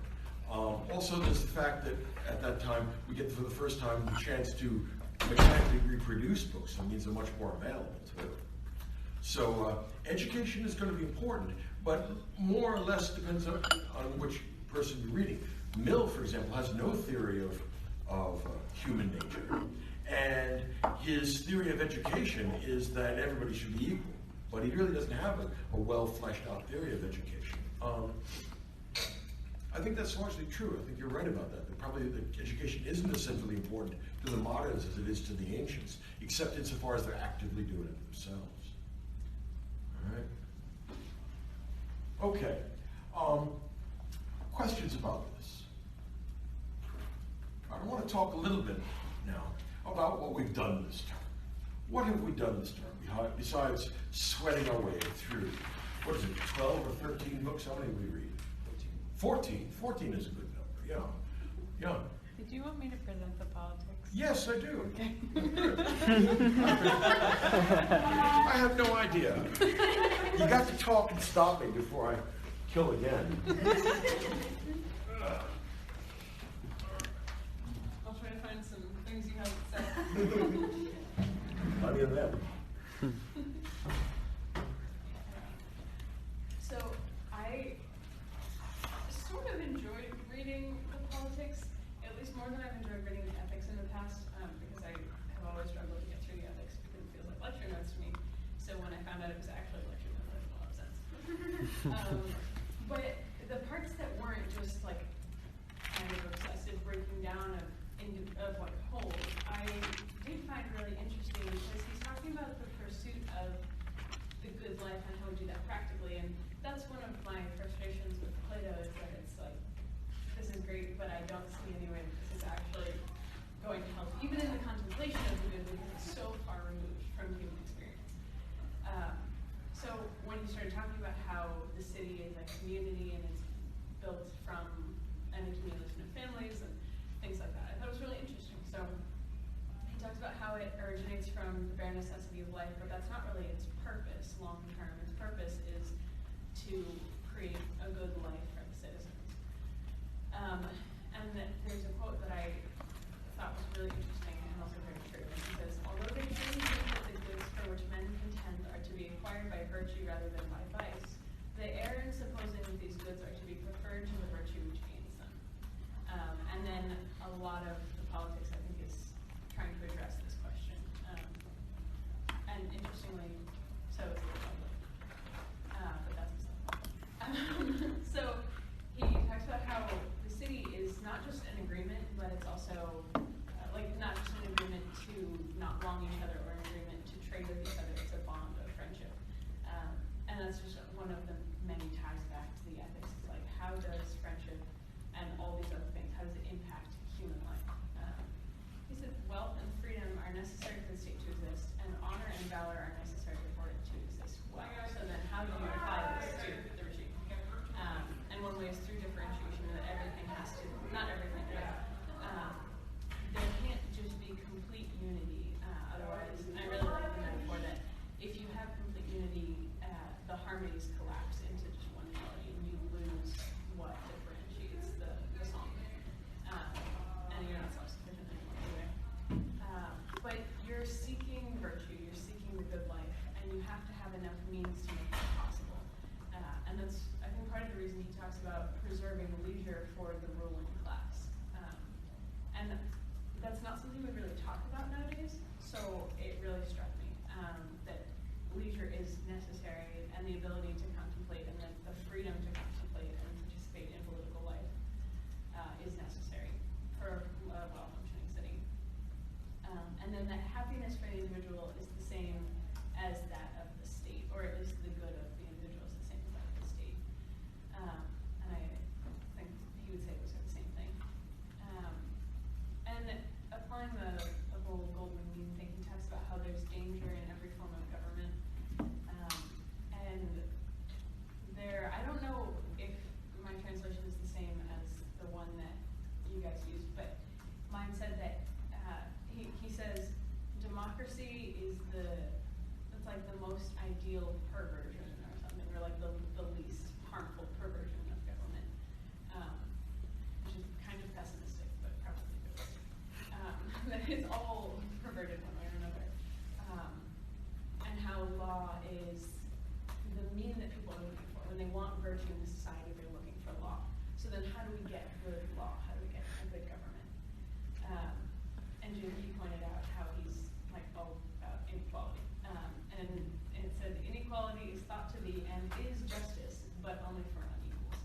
[SPEAKER 1] Also, there's the fact that at that time, we get for the first time the chance to mechanically reproduce books. That means they're much more available too. So education is going to be important, but more or less depends on which person you're reading. Mill, for example, has no theory of human nature, and his theory of education is that everybody should be equal, but he really doesn't have a well-fleshed out theory of education. I think that's largely true. I think you're right about that. Probably the education isn't as centrally important to the moderns as it is to the ancients, except insofar as they're actively doing it themselves. All right. Okay. Questions about this? I want to talk a little bit now about what we've done this term. What have we done this term besides sweating our way through, what is it, 12 or 13 books? How many did we read? 14. 14 is a good number, yeah. Yeah.
[SPEAKER 6] Did you want me to present the politics?
[SPEAKER 1] Yes, I do.
[SPEAKER 6] Okay.
[SPEAKER 1] I have no idea. You got to talk and stop me before I kill again.
[SPEAKER 6] I'll try to find some things you haven't said.
[SPEAKER 1] Plenty of them.
[SPEAKER 6] So I sort of enjoyed reading the politics, at least more than I've enjoyed reading the ethics in the past, because I have always struggled to get through the ethics because it feels like lecture notes to me. So when I found out it was actually lecture notes, it made a lot of sense. But the parts that weren't just like kind of obsessive breaking down of like whole, I did find really interesting because he's talking about the pursuit of the good life and how we do that practically. And that's one of my frustrations with Plato, is that it's like, this is great, but I don't see any way that this is actually going to help, even in the contemplation of the good, because it's so far removed from human experience. So when you started talking about how the city is a community originates from the bare necessity of life, but that's not really its purpose long term. Its purpose is to create a good life for the citizens. And there's a quote that I thought was really interesting and also very true. It says, although they truly think that the goods for which men contend are to be acquired by virtue rather than by vice, they err in supposing that these goods are to be preferred to the virtue which gains them. And then a lot of the politics, I think, is trying to address this question. And interestingly, so is the Republic. But that's so he talks about how the city is not just an agreement, but it's also not just an agreement to not wrong each other or an agreement to trade with each other. It's a bond of friendship. And that's just one of the many ties back to the ethics. It's like, how does friendship and all these other things, how does it impact human life? He said, wealth and freedom are necessary for the state to exist, and honor and valor are necessary for it to exist well. So then how do you apply this to the regime? And one way is through differentiation, that everything has to, not everything, but there can't just be complete unity. Otherwise, I really like the metaphor that if you have complete unity, the harmonies collapse into just one melody, and you lose what differentiates the song. And you're not self-sufficient anymore either. But you're seeking virtue, you're seeking the good life, and you have to have enough means to make that possible. And that's, I think, part of the reason he talks about preserving leisure for the ruling class. And that's not something we really talk about nowadays, so it really struck me that leisure is necessary, and the ability to contemplate and the freedom to contemplate and participate in political life is necessary for a well-functioning city. And then that happiness for the individual is the same as that of the state, or at least the good of the individual is the same as that of the state. And I think he would say those are the same thing. And applying the whole golden mean thing, he talks about how there's danger in every form of government. And there, I don't know if my translation is the same as the one that you guys used, but mine said that he says democracy is it's like the most ideal perversion or something, or like the least harmful perversion of government, which is kind of pessimistic, but probably realistic. That it's all perverted one way or another, and how law is the mean that people are looking for. When they want virtue in society, they're looking for law. So then how do we get good law? How do we get a good government? And Genevieve pointed out how he's like all about inequality. And it said inequality is thought to be and is justice, but only for unequals.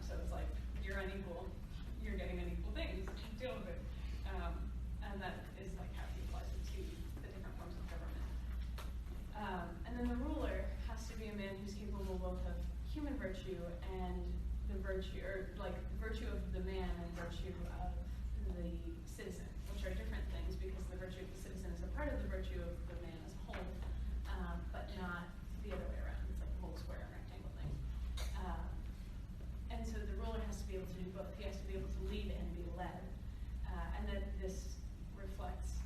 [SPEAKER 6] So it's like, you're unequal, you're getting unequal things, deal with it. And that is like how he applies it to the different forms of government. And then the ruler has to be a man who's capable both of human virtue and the virtue, or like virtue of the man and virtue of the citizen, which are different things, because the virtue of the citizen is a part of the virtue of the man as a whole, but not the other way around. It's like the whole square and rectangle thing. And so the ruler has to be able to do both. He has to be able to lead and be led. And that this reflects,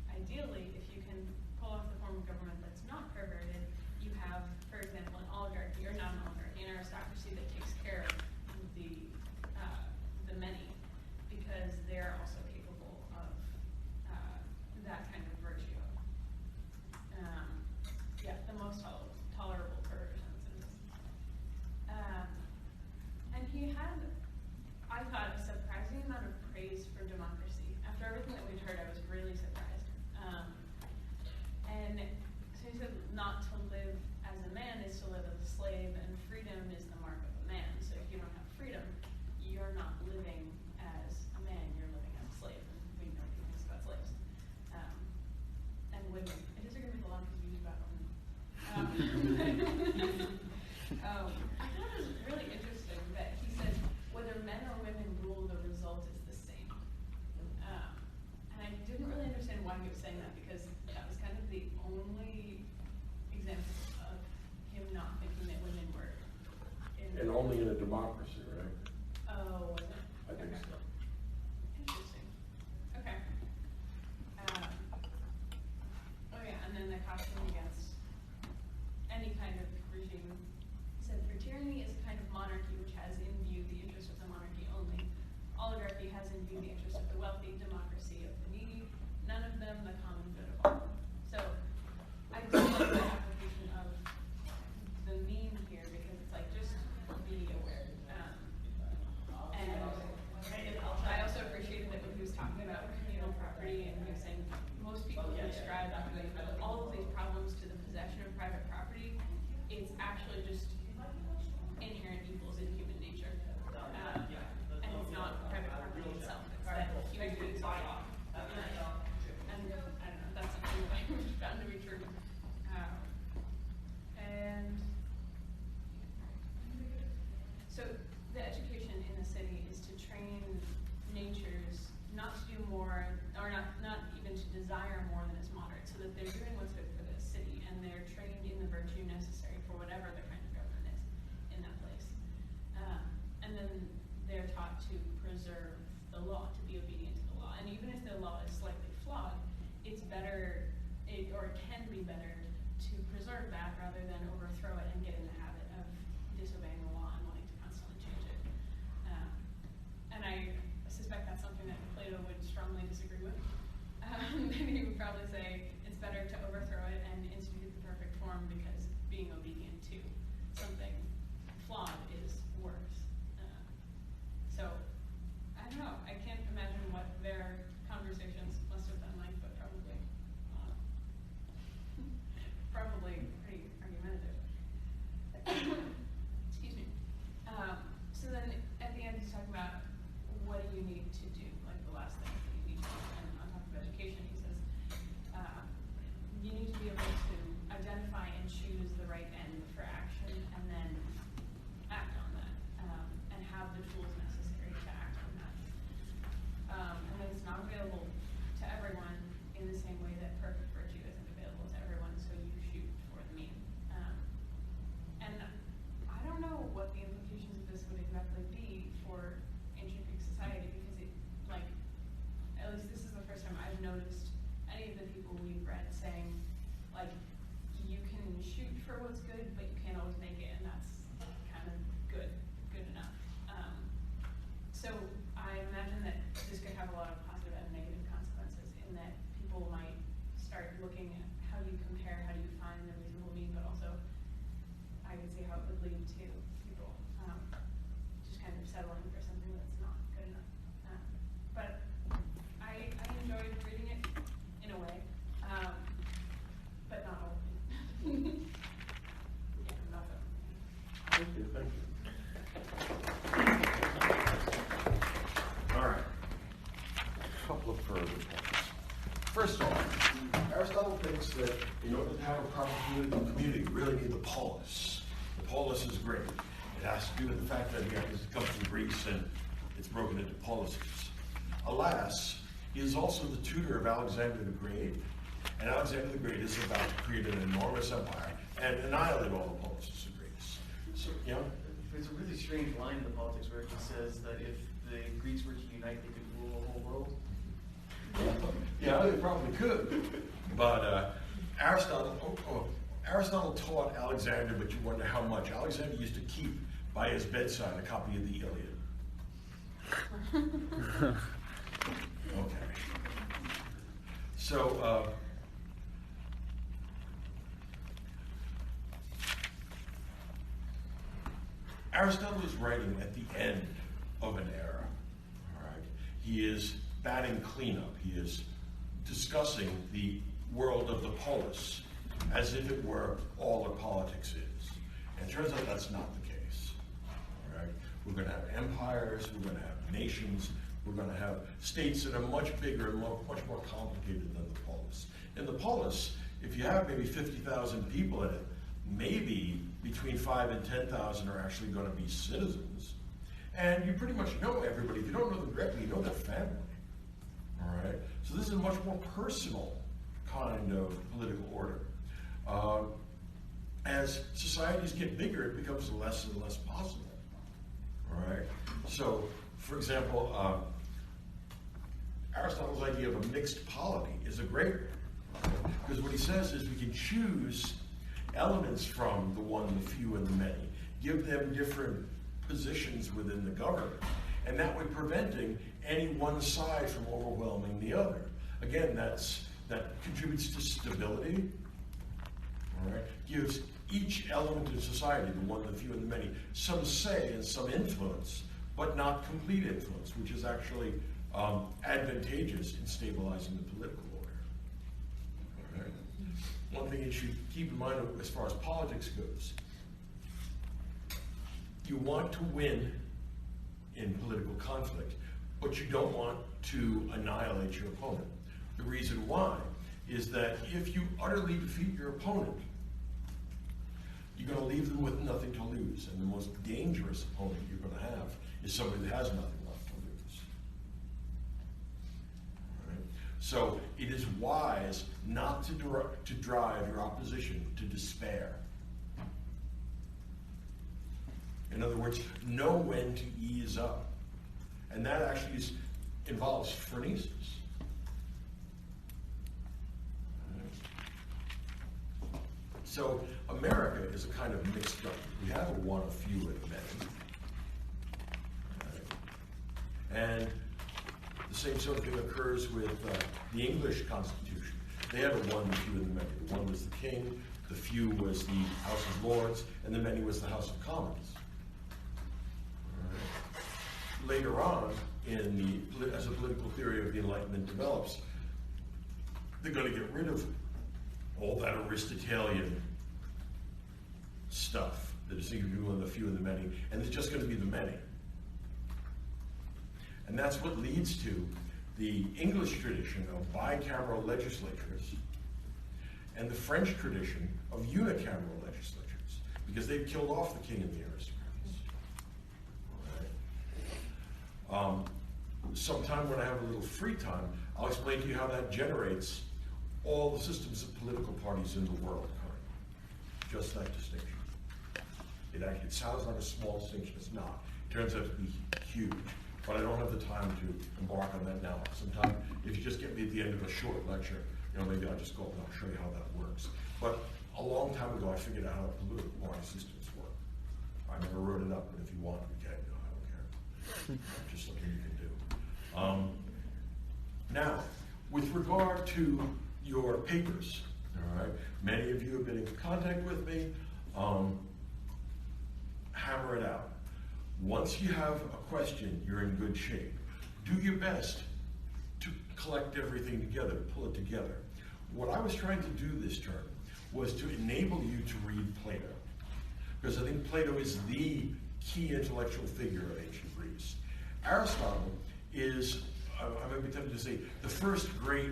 [SPEAKER 6] ideally, if you can pull off the form of government that's not perverted, you have, for example, an oligarchy, or not an oligarchy, an aristocracy that takes care of the many, because they're also capable of that kind of virtue. Yeah, the most tolerable perversions. And he had, I thought, a surprising amount of praise for democracy. After everything that we'd heard, I was really surprised. And so he said not to live as a man is to live as a slave, and freedom is the mark of a man. So if you don't have freedom, you're not living as a man, you're living as a slave. And we know things about slaves. And women. I disagree with a lot because we use that one. I thought it was really interesting that he said whether men or women rule, the result is the same. And I didn't really understand why he was saying that, because that was kind of the only example be the interest of the wealthy, democracy of the needy, none of them the common good of all. So I do like the application of the meme here because it's like just be aware. And I also appreciated that when he was talking about communal property and he was saying most people who describe all of these problems to the possession of private property, it's actually just inherent evils in human nature. And it's not private property itself, it's that human beings are law. And I don't know, that's something that I found to be true. And so the education in the city is to train natures not to do more, or not even to desire more than is moderate, so that they're doing what's good for the city, and they're trained in the virtue necessary for whatever the kind of government is in that place. And then they're taught to preserve the law, to be obedient to the law. And even if the law is slightly flawed, it's better, or it can be better, to preserve that rather than overthrow it and get in the habit of disobeying the law and wanting to constantly change it. And I suspect that's something that Plato would strongly disagree with. And he would probably say it's better to overthrow it and institute the perfect form because being obedient to something flawed is worse. So, I don't know, I can't imagine what their conversations must have been like, but probably pretty argumentative. Excuse me. So then at the end he's talking about what do you need to do, like the last thing that you need to do. And on top of education he says, you need to be able to identify and choose the right end for action and then act on that, and have the tools necessary to act on that. And then it's not available to everyone in the same way that perfect virtue isn't available to everyone, so you shoot for the mean. And I don't know what the implications of this would exactly be for ancient Greek society, because it, like, at least this is the first time I've noticed any of the people we've read saying, like, you can shoot for what's good, but you can't always make it, and that's kind of good enough. So I imagine that this could have a lot of positive and negative consequences in that people might start looking at how do you compare, how do you find the reasonable mean, but also I could see how it would lead to people just kind of settling for something that's not good enough. But I enjoyed reading it in a way, but not all of it. Yeah, not all.
[SPEAKER 1] Thank you, thank you. All right. A couple of further points. First off, Aristotle thinks that in order to have a proper political community, you really need the polis. The polis is great. It has to do with the fact that it comes from Greece and it's broken into polises. Alas, he is also the tutor of Alexander the Great, and Alexander the Great is about to create an enormous empire and annihilate all the polises of Greece. So, you know,
[SPEAKER 3] There's a really strange line in the politics where it says that if the Greeks were to unite, they could rule the whole world.
[SPEAKER 1] yeah, they probably could. But Aristotle taught Alexander, but you wonder how much. Alexander used to keep by his bedside a copy of the Iliad. Okay. So, Aristotle is writing at the end of an era. All right. He is batting cleanup. He is discussing the world of the polis as if it were all that politics is. And it turns out that's not the case. All right. We're going to have empires. We're going to have nations. We're going to have states that are much bigger and much more complicated than the polis. In the polis, if you have maybe 50,000 people in it, maybe between 5,000 and 10,000 are actually going to be citizens. And you pretty much know everybody. If you don't know them directly, you know their family. All right? So this is a much more personal kind of political order. As societies get bigger, it becomes less and less possible. All right? So, for example, Aristotle's idea of a mixed polity is a great one. Because what he says is we can choose elements from the one, the few, and the many, give them different positions within the government, and that way preventing any one side from overwhelming the other. Again, that contributes to stability, all right? Gives each element in society, the one, the few, and the many, some say and some influence, but not complete influence, which is actually advantageous in stabilizing the political order. All right? One thing you should keep in mind as far as politics goes, you want to win in political conflict, but you don't want to annihilate your opponent. The reason why is that if you utterly defeat your opponent, you're going to leave them with nothing to lose. And the most dangerous opponent you're going to have is somebody that has nothing left to lose. All right? So it is wise not to drive your opposition to despair. In other words, know when to ease up. And that actually involves phronesis. So America is a kind of mixed government. We have a one, a few, and a many. And the same sort of thing occurs with the English Constitution. They had a one, the few, and the many. The one was the king, the few was the House of Lords, and the many was the House of Commons. Later on, as the political theory of the Enlightenment develops, they're going to get rid of all that Aristotelian stuff that is thinking of the few and the many, and it's just going to be the many. And that's what leads to the English tradition of bicameral legislatures and the French tradition of unicameral legislatures, because they've killed off the king and the aristocrats. All right. Sometime when I have a little free time, I'll explain to you how that generates all the systems of political parties in the world currently. Just that distinction. It sounds like a small distinction. It's not. It turns out to be huge. But I don't have the time to embark on that now. Sometime, if you just get me at the end of a short lecture, maybe I'll just go up and I'll show you how that works. But a long time ago, I figured out how political party systems work. I never wrote it up, but if you want, we can. I don't care. Just something you can do. Now, with regard to your papers, all right, many of you have been in contact with me. Hammer it out. Once you have a question, you're in good shape. Do your best to collect everything together, pull it together. What I was trying to do this term was to enable you to read Plato, because I think Plato is the key intellectual figure of ancient Greece. Aristotle is, I might be tempted to say, the first great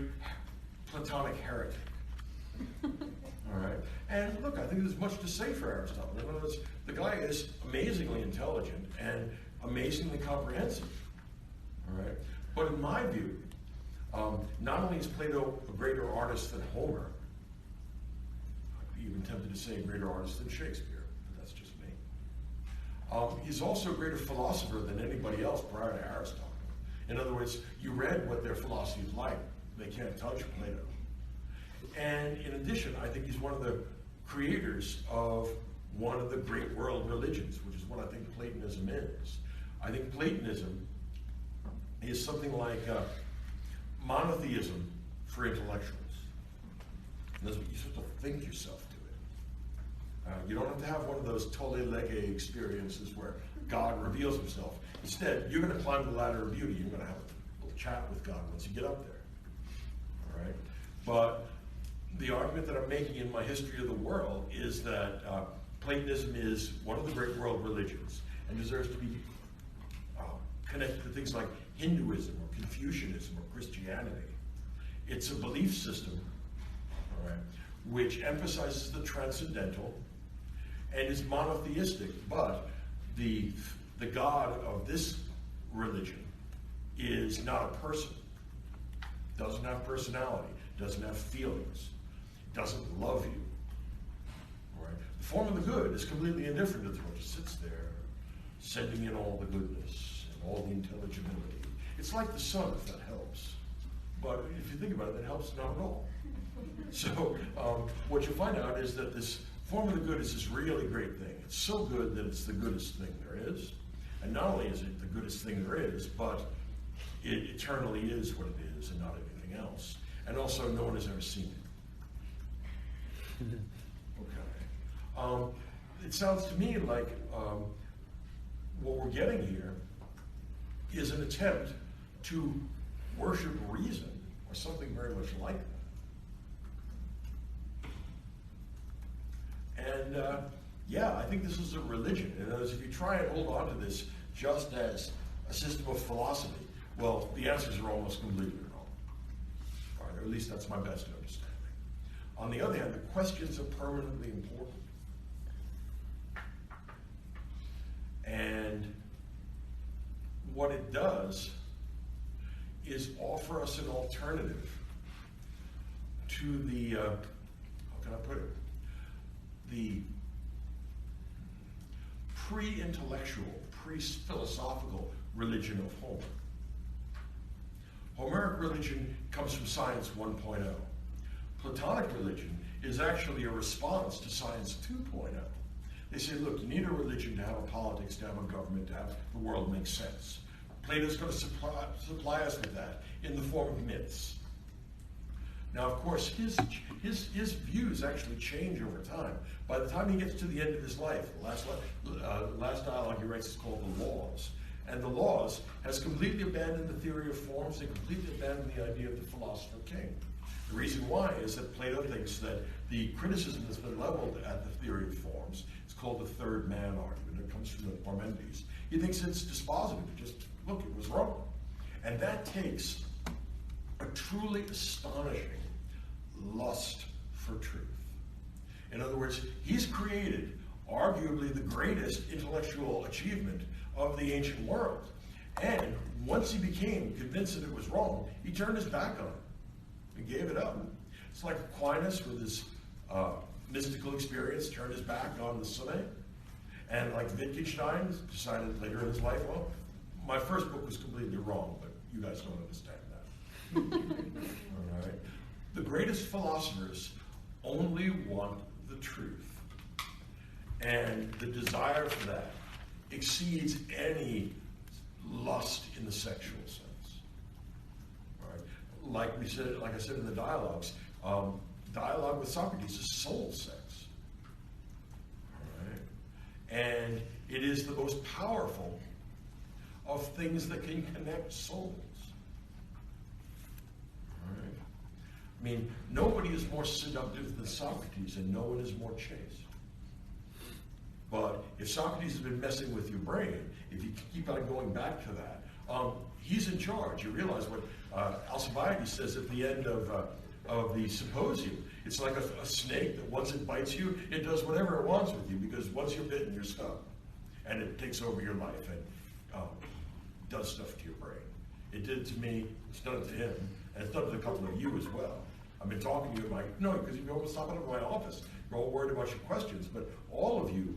[SPEAKER 1] Platonic heretic. All right, and look, I think there's much to say for Aristotle. In other words, the guy is amazingly intelligent and amazingly comprehensive. All right, but in my view, not only is Plato a greater artist than Homer, I'd be even tempted to say a greater artist than Shakespeare, but that's just me. He's also a greater philosopher than anybody else prior to Aristotle. In other words, you read what their philosophy is like. They can't touch Plato. And in addition, I think he's one of the creators of one of the great world religions, which is what I think Platonism is. I think Platonism is something like monotheism for intellectuals. And that's what you sort of think yourself to it. You don't have to have one of those tolle lege experiences where God reveals himself. Instead, you're going to climb the ladder of beauty. You're going to have a little chat with God once you get up there. All right? But the argument that I'm making in my history of the world is that Platonism is one of the great world religions and deserves to be connected to things like Hinduism or Confucianism or Christianity. It's a belief system, all right, which emphasizes the transcendental and is monotheistic, but the God of this religion is not a person, doesn't have personality, doesn't have feelings, doesn't love you. All right? The form of the good is completely indifferent to the one. It sits there, sending in all the goodness and all the intelligibility. It's like the sun, if that helps. But if you think about it, that helps not at all. So what you find out is that this form of the good is this really great thing. It's so good that it's the goodest thing there is. And not only is it the goodest thing there is, but it eternally is what it is and not anything else. And also, no one has ever seen it. Okay. It sounds to me like what we're getting here is an attempt to worship reason, or something very much like that. And yeah, I think this is a religion. In other words, if you try and hold on to this just as a system of philosophy, well, the answers are almost completely wrong. Or at least that's my best understanding. On the other hand, the questions are permanently important. And what it does is offer us an alternative to the, how can I put it, the pre-intellectual, pre-philosophical religion of Homer. Homeric religion comes from Science 1.0. Platonic religion is actually a response to Science 2.0. They say, look, you need a religion to have a politics, to have a government, to have the world make sense. Plato's going to supply us with that in the form of myths. Now, of course, his views actually change over time. By the time he gets to the end of his life, the last dialogue he writes is called The Laws. And The Laws has completely abandoned the theory of forms and completely abandoned the idea of the philosopher king. The reason why is that Plato thinks that the criticism that's been leveled at the theory of forms is called the third man argument. It comes from the Parmenides. He thinks it's dispositive. Just look, it was wrong. And that takes a truly astonishing lust for truth. In other words, he's created arguably the greatest intellectual achievement of the ancient world. And once he became convinced that it was wrong, he turned his back on it. He gave it up. It's like Aquinas with his mystical experience turned his back on the Summit. And like Wittgenstein decided later in his life, well, my first book was completely wrong, but you guys don't understand that. All right. The greatest philosophers only want the truth. And the desire for that exceeds any lust in the sexual sense. Like I said in the dialogues, dialogue with Socrates is soul sex. All right? And it is the most powerful of things that can connect souls. All right? I mean, nobody is more seductive than Socrates, and no one is more chaste. But if Socrates has been messing with your brain, if you keep on going back to that, he's in charge. You realize what Alcibiades says at the end of the symposium. It's like a snake that once it bites you, it does whatever it wants with you, because once you're bitten, you're stuck. And it takes over your life and does stuff to your brain. It did it to me, it's done it to him, and it's done it to a couple of you as well. I've been talking to you, Mike. No, because you've almost stopped at my office. You're all worried about your questions, but all of you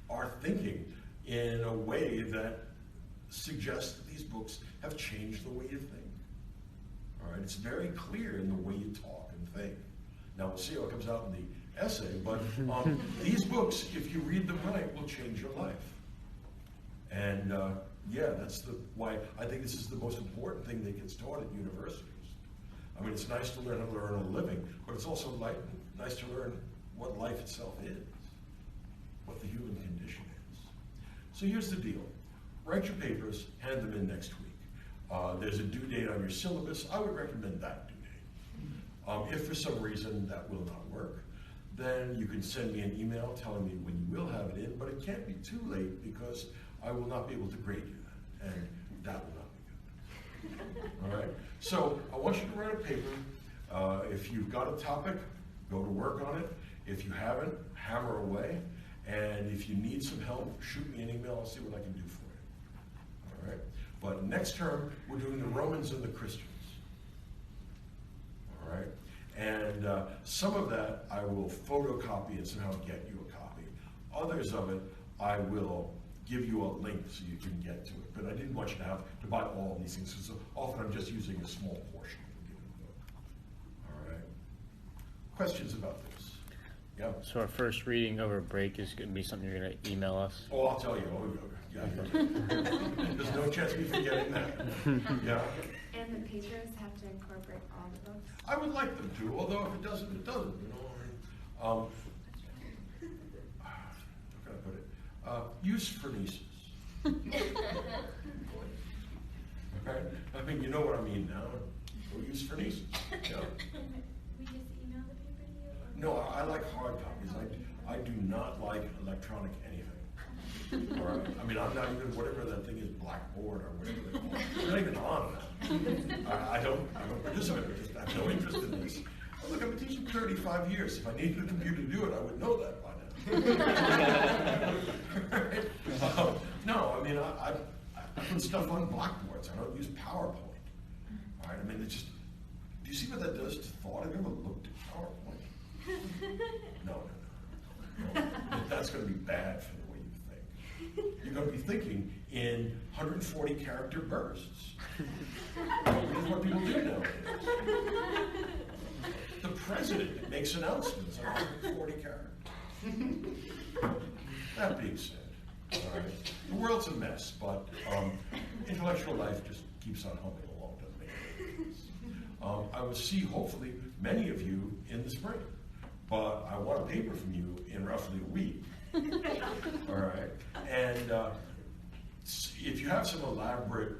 [SPEAKER 1] are thinking in a way that suggests that these books have changed the way you think. All right, it's very clear in the way you talk and think. Now we'll see how it comes out in the essay, but these books, if you read them right, will change your life. And yeah, that's why I think this is the most important thing that gets taught at universities. I mean, it's nice to learn how to earn a living, but it's also nice to learn what life itself is, what the human condition is. So here's the deal. Write your papers, hand them in next week. There's a due date on your syllabus. I would recommend that due date. If for some reason that will not work, then you can send me an email telling me when you will have it in, but it can't be too late because I will not be able to grade you then, and that will not be good. All right, so I want you to write a paper. If you've got a topic, go to work on it. If you haven't, hammer away. And if you need some help, shoot me an email. I'll see what I can do for you. All right. But next term, we're doing the Romans and the Christians. All right. And some of that I will photocopy and somehow get you a copy. Others of it, I will give you a link so you can get to it. But I didn't want you to have to buy all of these things, because often I'm just using a small portion of a given book. All right. Questions about this? Yeah.
[SPEAKER 5] So our first reading over break is going to be something you're going to email us?
[SPEAKER 1] Oh, I'll tell you. Oh, yeah. chance of me forgetting that. Yeah.
[SPEAKER 7] And the patrons have to incorporate all the books?
[SPEAKER 1] I would like them to, although if it doesn't, it doesn't, you know. How can I put it? Use phronesis. Right? I mean, you know what I mean now. We'll use phronesis. Yeah.
[SPEAKER 7] We just email the paper to you? Or?
[SPEAKER 1] No, I like hard copies. I do not like electronic anything. All right? I mean, I'm not even, whatever that thing is, Blackboard or whatever they call it. I'm not even on that. I don't participate. I have no interest in this. Oh, look, I've been teaching 35 years. If I needed a computer to do it, I would know that by now. Right? No, I mean, I put stuff on blackboards. I don't use PowerPoint. All right? I mean, it's just, do you see what that does to thought? Have you ever looked at PowerPoint? No. That's going to be bad for the way you think. You're going to be thinking in 140 character bursts. Which is what people do nowadays. The president makes announcements in 140 characters. That being said, all right, the world's a mess, but intellectual life just keeps on humming along, doesn't make any difference. I will see, hopefully, many of you in the spring, but I want a paper from you in roughly a week. All right, and if you have some elaborate,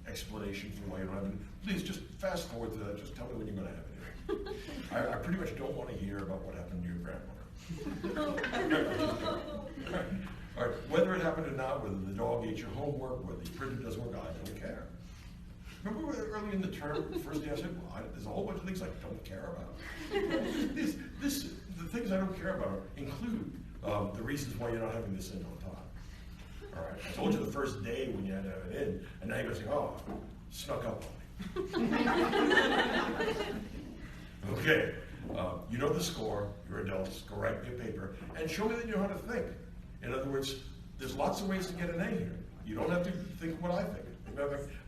[SPEAKER 1] explanation for why you don't have it, please just fast forward to that. Just tell me when you're going to have it. I pretty much don't want to hear about what happened to your grandmother. All right, whether it happened or not, whether the dog ate your homework, whether the printer doesn't work, I don't care. Remember early in the term, the first day I said, well, there's a whole bunch of things I don't care about. The things I don't care about include the reasons why you're not having this in on time. All right, I told you the first day when you had to have it in, and now you're going to say, oh, snuck up on me. Okay, you know the score, you're adults, go write me a paper, and show me that you know how to think. In other words, there's lots of ways to get an A here. You don't have to think what I think.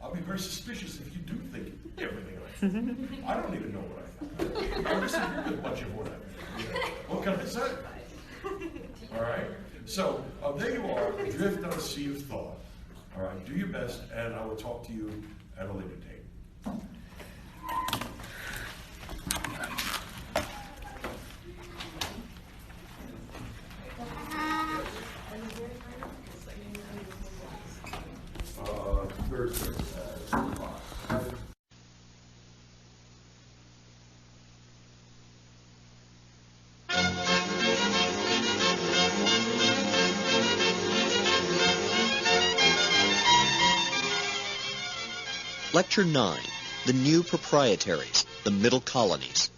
[SPEAKER 1] I'll be very suspicious if you do think everything I think. I don't even know what I think. I disagree with much of what I think. What can I say? All right? So, there you are, adrift on a sea of thought. All right, do your best, and I will talk to you at a later date. Thursday at 5.
[SPEAKER 8] Lecture 9, The New Proprietaries, the Middle Colonies.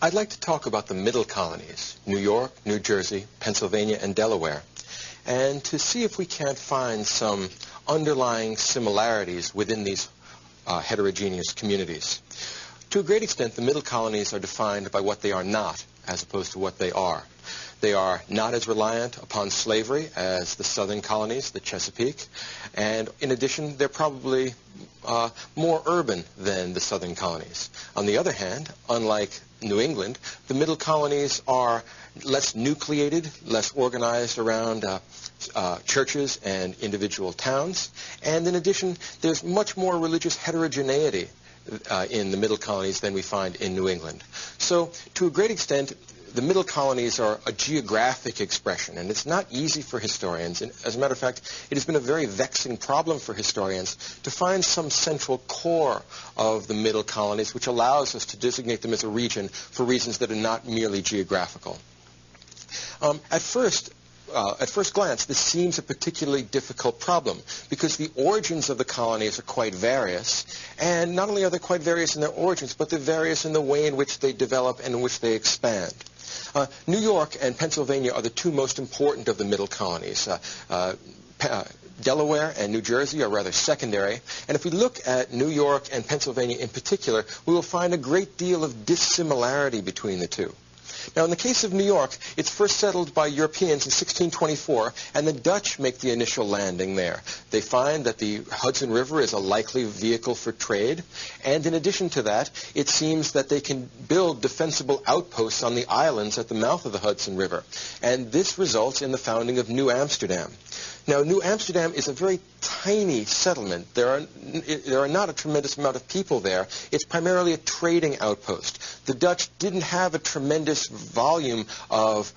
[SPEAKER 9] I'd like to talk about the middle colonies, New York, New Jersey, Pennsylvania, and Delaware, and to see if we can't find some underlying similarities within these heterogeneous communities. To a great extent, the middle colonies are defined by what they are not, as opposed to what they are. They are not as reliant upon slavery as the southern colonies, the Chesapeake, and in addition, they're probably more urban than the southern colonies. On the other hand, unlike New England, the middle colonies are less nucleated, less organized around churches and individual towns, and in addition, there's much more religious heterogeneity in the middle colonies than we find in New England. So, to a great extent, the middle colonies are a geographic expression, and it's not easy for historians. And as a matter of fact, it has been a very vexing problem for historians to find some central core of the middle colonies which allows us to designate them as a region for reasons that are not merely geographical. At first glance, this seems a particularly difficult problem because the origins of the colonies are quite various, and not only are they quite various in their origins, but they're various in the way in which they develop and in which they expand. New York and Pennsylvania are the two most important of the middle colonies. Delaware and New Jersey are rather secondary, and if we look at New York and Pennsylvania in particular, we will find a great deal of dissimilarity between the two. Now, in the case of New York, it's first settled by Europeans in 1624, and the Dutch make the initial landing there. They find that the Hudson River is a likely vehicle for trade, and in addition to that, it seems that they can build defensible outposts on the islands at the mouth of the Hudson River, and this results in the founding of New Amsterdam. Now, New Amsterdam is a very tiny settlement. There are not a tremendous amount of people there. It's primarily a trading outpost. The Dutch didn't have a tremendous volume of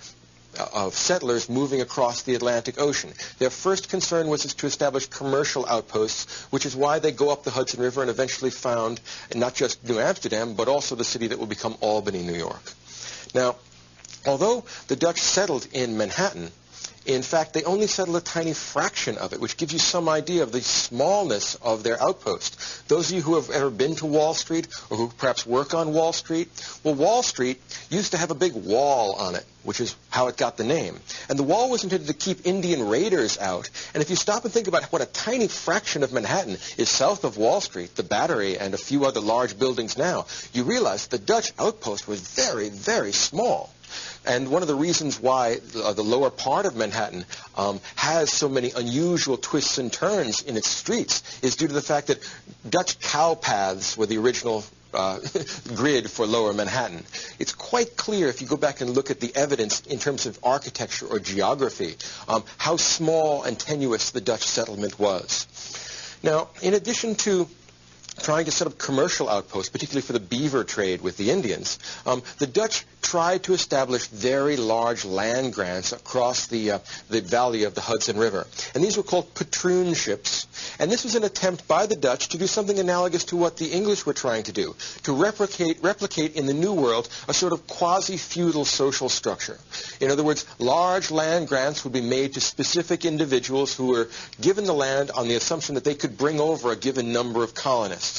[SPEAKER 9] settlers moving across the Atlantic Ocean. Their first concern was to establish commercial outposts, which is why they go up the Hudson River and eventually found not just New Amsterdam, but also the city that will become Albany, New York. Now, although the Dutch settled in Manhattan, in fact, they only settled a tiny fraction of it, which gives you some idea of the smallness of their outpost. Those of you who have ever been to Wall Street or who perhaps work on Wall Street, well, Wall Street used to have a big wall on it, which is how it got the name. And the wall was intended to keep Indian raiders out. And if you stop and think about what a tiny fraction of Manhattan is south of Wall Street, the Battery and a few other large buildings now, you realize the Dutch outpost was very, very small. And one of the reasons why the lower part of Manhattan has so many unusual twists and turns in its streets is due to the fact that Dutch cow paths were the original grid for lower Manhattan. It's quite clear if you go back and look at the evidence in terms of architecture or geography, how small and tenuous the Dutch settlement was. Now, in addition to trying to set up commercial outposts, particularly for the beaver trade with the Indians, the Dutch tried to establish very large land grants across the valley of the Hudson River. And these were called patroonships. And this was an attempt by the Dutch to do something analogous to what the English were trying to do, to replicate in the New World a sort of quasi-feudal social structure. In other words, large land grants would be made to specific individuals who were given the land on the assumption that they could bring over a given number of colonists.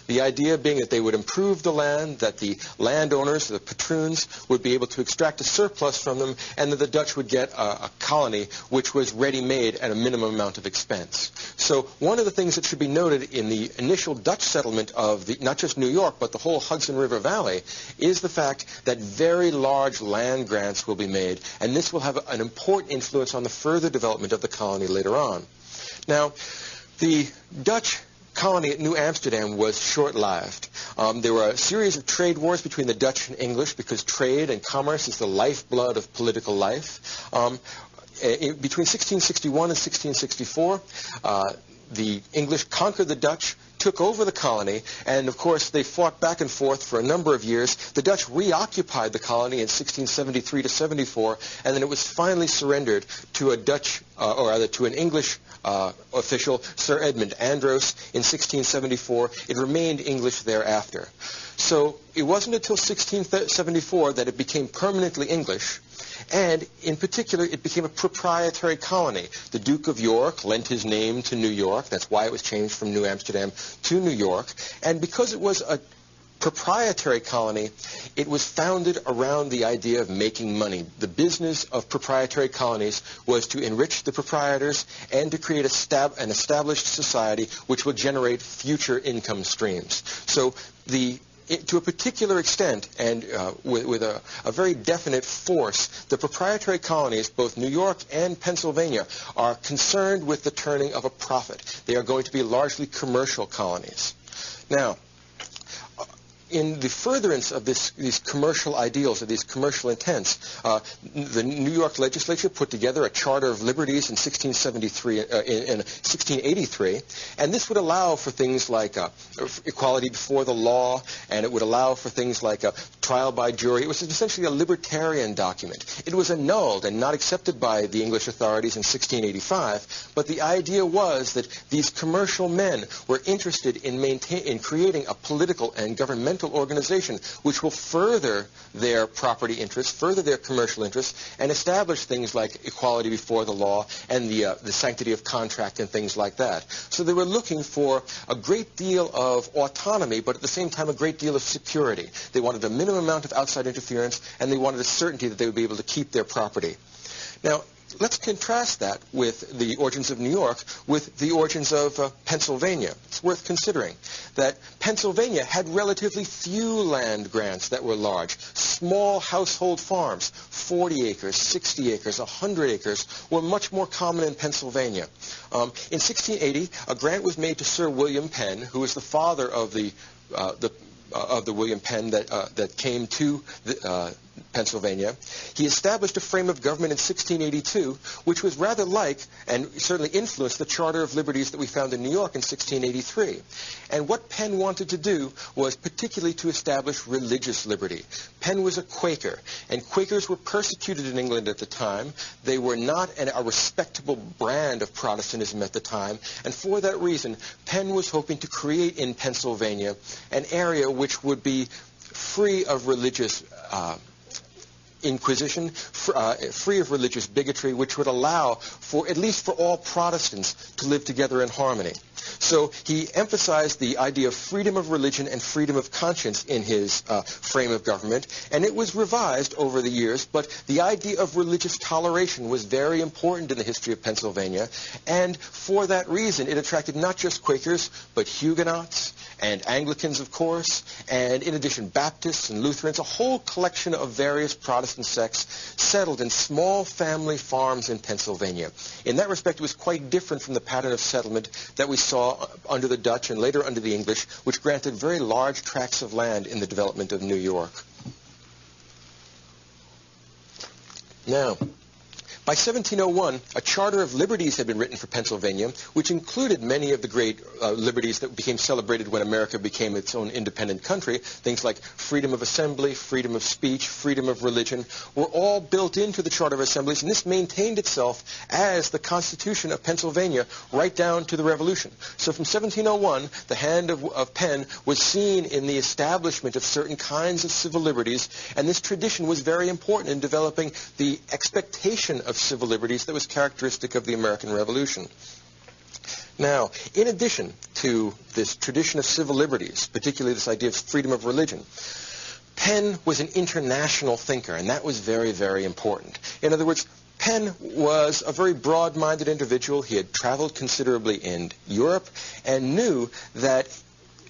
[SPEAKER 9] The idea being that they would improve the land, that the landowners, the patroons, would be able to extract a surplus from them, and that the Dutch would get a colony which was ready-made at a minimum amount of expense. So one of the things that should be noted in the initial Dutch settlement of not just New York, but the whole Hudson River Valley, is the fact that very large land grants will be made, and this will have an important influence on the further development of the colony later on. Now, the Dutch colony at New Amsterdam was short-lived. There were a series of trade wars between the Dutch and English because trade and commerce is the lifeblood of political life. Between 1661 and 1664, the English conquered the Dutch, took over the colony, and of course they fought back and forth for a number of years. The Dutch reoccupied the colony in 1673 to 74, and then it was finally surrendered to a Dutch, or rather to an English official, Sir Edmund Andros, in 1674. It remained English thereafter. So it wasn't until 1674 that it became permanently English, and in particular it became a proprietary colony. The Duke of York lent his name to New York. That's why it was changed from New Amsterdam to New York. And because it was a proprietary colony, it was founded around the idea of making money. The business of proprietary colonies was to enrich the proprietors and to create an established society which would generate future income streams. So to a particular extent and with a very definite force, the proprietary colonies, both New York and Pennsylvania, are concerned with the turning of a profit. They are going to be largely commercial colonies. Now, in the furtherance of these commercial ideals, of these commercial intents, the New York legislature put together a Charter of Liberties in 1683, and this would allow for things like equality before the law, and it would allow for things like trial by jury. It was essentially a libertarian document. It was annulled and not accepted by the English authorities in 1685, but the idea was that these commercial men were interested in creating a political and governmental organization which will further their property interests, further their commercial interests, and establish things like equality before the law and the sanctity of contract and things like that. So they were looking for a great deal of autonomy, but at the same time a great deal of security. They wanted a minimum amount of outside interference, and they wanted a certainty that they would be able to keep their property. Now, let's contrast that with the origins of New York with the origins of Pennsylvania. It's worth considering that Pennsylvania had relatively few land grants that were large. Small household farms, 40 acres, 60 acres, 100 acres, were much more common in Pennsylvania. In 1680, a grant was made to Sir William Penn, who was the father of the William Penn that came to Pennsylvania. He established a frame of government in 1682, which was rather like, and certainly influenced, the Charter of Liberties that we found in New York in 1683. And what Penn wanted to do was particularly to establish religious liberty. Penn was a Quaker, and Quakers were persecuted in England at the time. They were not a respectable brand of Protestantism at the time, and for that reason, Penn was hoping to create in Pennsylvania an area which would be free of religious inquisition, free of religious bigotry, which would allow for, at least for all Protestants, to live together in harmony. So he emphasized the idea of freedom of religion and freedom of conscience in his frame of government, and it was revised over the years, but the idea of religious toleration was very important in the history of Pennsylvania, and for that reason it attracted not just Quakers, but Huguenots, and Anglicans, of course, and in addition Baptists and Lutherans, a whole collection of various Protestant sects settled in small family farms in Pennsylvania. In that respect, it was quite different from the pattern of settlement that we saw under the Dutch and later under the English, which granted very large tracts of land in the development of New York. Now, by 1701, a Charter of Liberties had been written for Pennsylvania, which included many of the great liberties that became celebrated when America became its own independent country. Things like freedom of assembly, freedom of speech, freedom of religion were all built into the Charter of Assemblies, and this maintained itself as the Constitution of Pennsylvania right down to the Revolution. So from 1701, the hand of Penn was seen in the establishment of certain kinds of civil liberties, and this tradition was very important in developing the expectation of civil liberties that was characteristic of the American Revolution. Now, in addition to this tradition of civil liberties, particularly this idea of freedom of religion, Penn was an international thinker, and that was very, very important. In other words, Penn was a very broad-minded individual. He had traveled considerably in Europe and knew that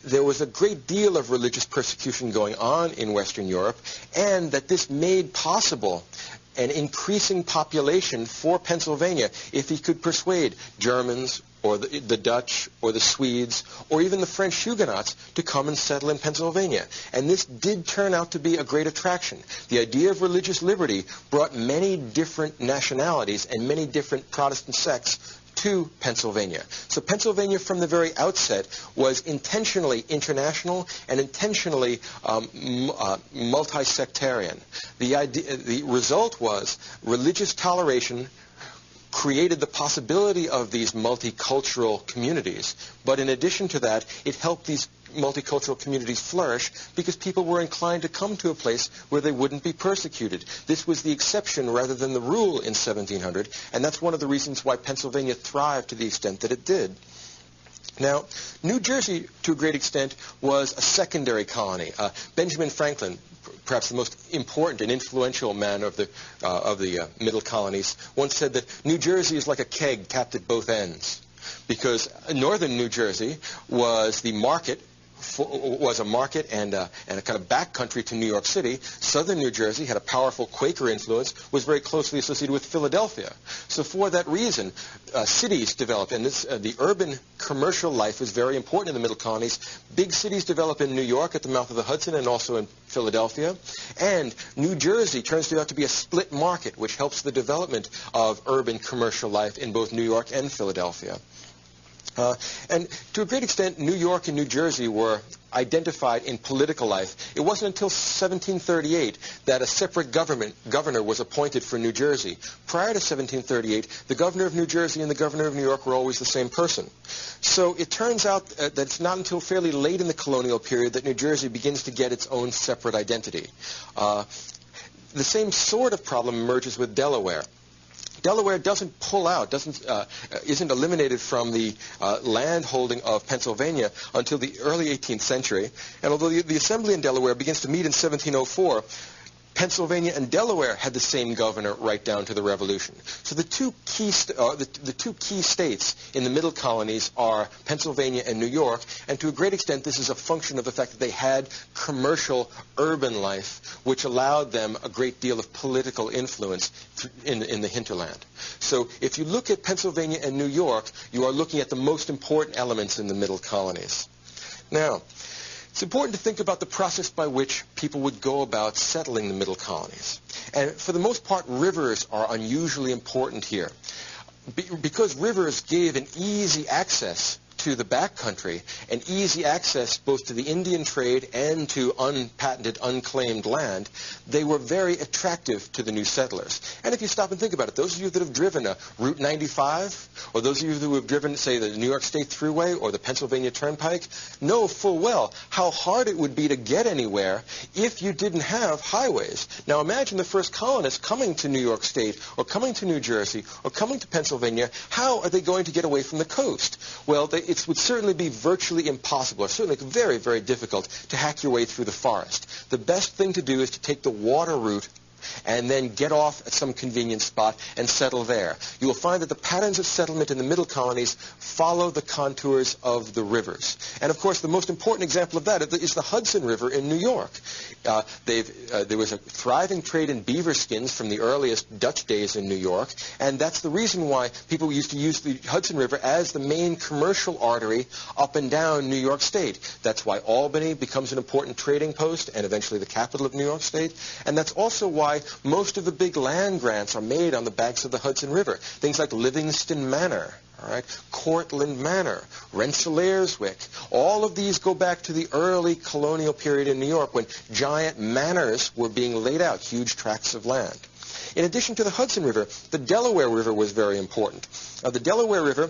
[SPEAKER 9] there was a great deal of religious persecution going on in Western Europe, and that this made possible an increasing population for Pennsylvania if he could persuade Germans or the Dutch or the Swedes or even the French Huguenots to come and settle in Pennsylvania. And this did turn out to be a great attraction. The idea of religious liberty brought many different nationalities and many different Protestant sects to Pennsylvania. So Pennsylvania from the very outset was intentionally international and intentionally multi-sectarian. The result was religious toleration created the possibility of these multicultural communities, but in addition to that, it helped these multicultural communities flourish because people were inclined to come to a place where they wouldn't be persecuted. This was the exception rather than the rule in 1700, and that's one of the reasons why Pennsylvania thrived to the extent that it did. Now, New Jersey, to a great extent, was a secondary colony. Benjamin Franklin, perhaps the most important and influential man of the middle colonies, once said that New Jersey is like a keg tapped at both ends, because northern New Jersey was the market. Was a market and a kind of backcountry to New York City. Southern New Jersey had a powerful Quaker influence, was very closely associated with Philadelphia. So for that reason, cities developed, and the urban commercial life was very important in the middle colonies. Big cities develop in New York at the mouth of the Hudson and also in Philadelphia. And New Jersey turns out to be a split market, which helps the development of urban commercial life in both New York and Philadelphia. And to a great extent, New York and New Jersey were identified in political life. It wasn't until 1738 that a separate governor was appointed for New Jersey. Prior to 1738, the governor of New Jersey and the governor of New York were always the same person. So it turns out that it's not until fairly late in the colonial period that New Jersey begins to get its own separate identity. The same sort of problem emerges with Delaware. Delaware doesn't pull out, isn't eliminated from the land holding of Pennsylvania until the early 18th century. And although the Assembly in Delaware begins to meet in 1704, Pennsylvania and Delaware had the same governor right down to the Revolution. So the two key states in the middle colonies are Pennsylvania and New York, and to a great extent this is a function of the fact that they had commercial urban life, which allowed them a great deal of political influence in the hinterland. So if you look at Pennsylvania and New York, you are looking at the most important elements in the middle colonies. Now, it's important to think about the process by which people would go about settling the middle colonies. And for the most part, rivers are unusually important here. Because rivers gave an easy access to the backcountry, and easy access both to the Indian trade and to unpatented, unclaimed land, they were very attractive to the new settlers. And if you stop and think about it, those of you that have driven Route 95, or those of you who have driven, say, the New York State Thruway or the Pennsylvania Turnpike, know full well how hard it would be to get anywhere if you didn't have highways. Now imagine the first colonists coming to New York State, or coming to New Jersey, or coming to Pennsylvania. How are they going to get away from the coast? Well, it would certainly be virtually impossible, or certainly very, very difficult to hack your way through the forest. The best thing to do is to take the water route and then get off at some convenient spot and settle there. You will find that the patterns of settlement in the middle colonies follow the contours of the rivers. And of course, the most important example of that is the Hudson River in New York. There was a thriving trade in beaver skins from the earliest Dutch days in New York, and that's the reason why people used to use the Hudson River as the main commercial artery up and down New York State. That's why Albany becomes an important trading post and eventually the capital of New York State. And that's also why most of the big land grants are made on the banks of the Hudson River. Things like Livingston Manor, all right, Cortlandt Manor, Rensselaerswyck. All of these go back to the early colonial period in New York when giant manors were being laid out, huge tracts of land. In addition to the Hudson River, the Delaware River was very important. The Delaware River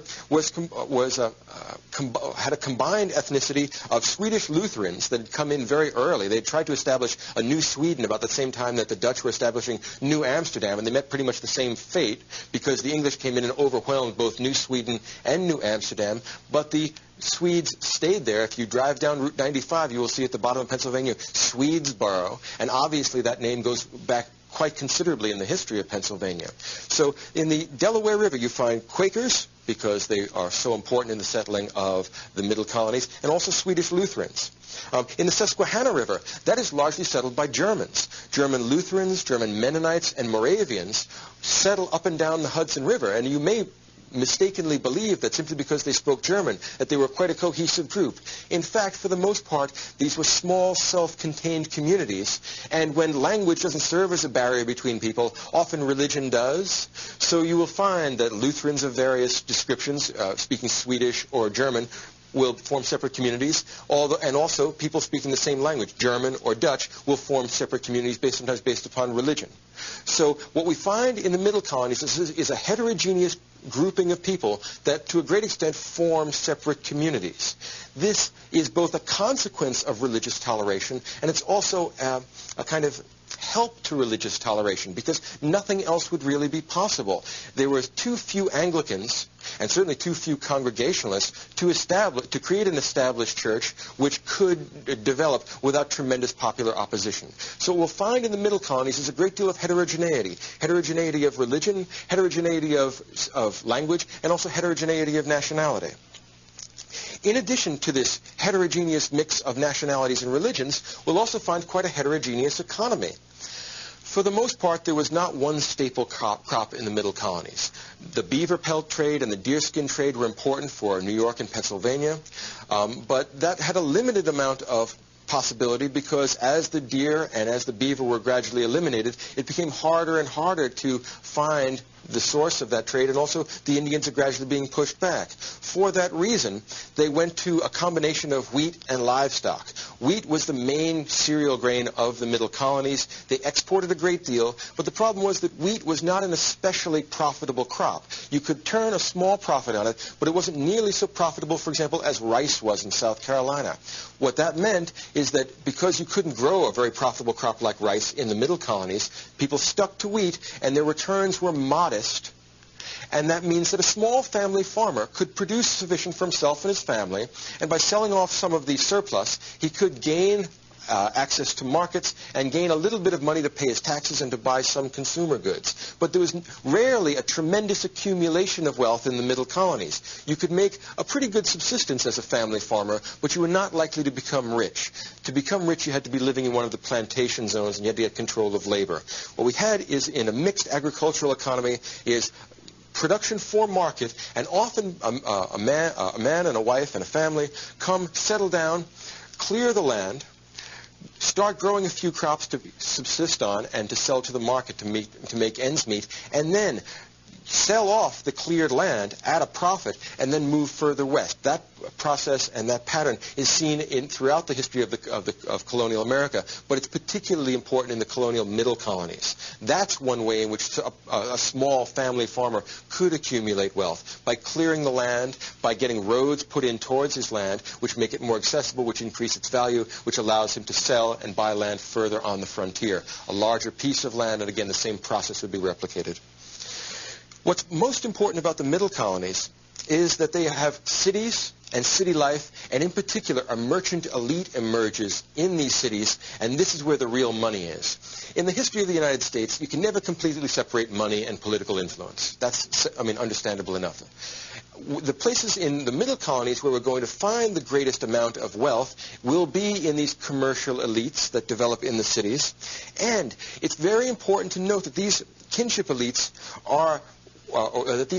[SPEAKER 9] had a combined ethnicity of Swedish Lutherans that had come in very early. They had tried to establish a new Sweden about the same time that the Dutch were establishing New Amsterdam, and they met pretty much the same fate because the English came in and overwhelmed both New Sweden and New Amsterdam, but the Swedes stayed there. If you drive down Route 95, you will see at the bottom of Pennsylvania, Swedesboro, and obviously that name goes back quite considerably in the history of Pennsylvania. So in the Delaware River, you find Quakers, because they are so important in the settling of the middle colonies, and also Swedish Lutherans. In the Susquehanna River, that is largely settled by Germans. German Lutherans, German Mennonites, and Moravians settle up and down the Hudson River, and you may mistakenly believe that simply because they spoke German, that they were quite a cohesive group. In fact, for the most part, these were small, self-contained communities, and when language doesn't serve as a barrier between people, often religion does. So you will find that Lutherans of various descriptions, speaking Swedish or German, will form separate communities, and also people speaking the same language, German or Dutch, will form separate communities sometimes based upon religion. So what we find in the middle colonies is a heterogeneous grouping of people that to a great extent form separate communities. This is both a consequence of religious toleration, and it's also a kind of help to religious toleration, because nothing else would really be possible. There were too few Anglicans, and certainly too few Congregationalists, to create an established church which could develop without tremendous popular opposition. So what we'll find in the middle colonies is a great deal of heterogeneity. Heterogeneity of religion, heterogeneity of language, and also heterogeneity of nationality. In addition to this heterogeneous mix of nationalities and religions, we'll also find quite a heterogeneous economy. For the most part, there was not one staple crop in the middle colonies. The beaver pelt trade and the deerskin trade were important for New York and Pennsylvania, but that had a limited amount of possibility because as the deer and as the beaver were gradually eliminated, it became harder and harder to find the source of that trade, and also the Indians are gradually being pushed back. For that reason, they went to a combination of wheat and livestock. Wheat was the main cereal grain of the middle colonies. They exported a great deal, but the problem was that wheat was not an especially profitable crop. You could turn a small profit on it, but it wasn't nearly so profitable, for example, as rice was in South Carolina. What that meant is that because you couldn't grow a very profitable crop like rice in the middle colonies, people stuck to wheat, and their returns were modest. And that means that a small family farmer could produce sufficient for himself and his family, and by selling off some of the surplus, he could gain access to markets and gain a little bit of money to pay his taxes and to buy some consumer goods. But there was rarely a tremendous accumulation of wealth in the middle colonies. You could make a pretty good subsistence as a family farmer, but you were not likely to become rich. To become rich, you had to be living in one of the plantation zones, and you had to get control of labor. What we had is, in a mixed agricultural economy, is production for market, and often a man and a wife and a family come, settle down, clear the land, start growing a few crops to subsist on and to sell to the market to make ends meet, and then sell off the cleared land at a profit and then move further west. That process and that pattern is seen throughout the history of colonial America, but it's particularly important in the colonial middle colonies. That's one way in which a small family farmer could accumulate wealth, by clearing the land, by getting roads put in towards his land, which make it more accessible, which increase its value, which allows him to sell and buy land further on the frontier. A larger piece of land, and again, the same process would be replicated. What's most important about the middle colonies is that they have cities and city life, and in particular, a merchant elite emerges in these cities, and this is where the real money is. In the history of the United States, you can never completely separate money and political influence. That's, understandable enough. The places in the middle colonies where we're going to find the greatest amount of wealth will be in these commercial elites that develop in the cities, and it's very important to note that these kinship elites are that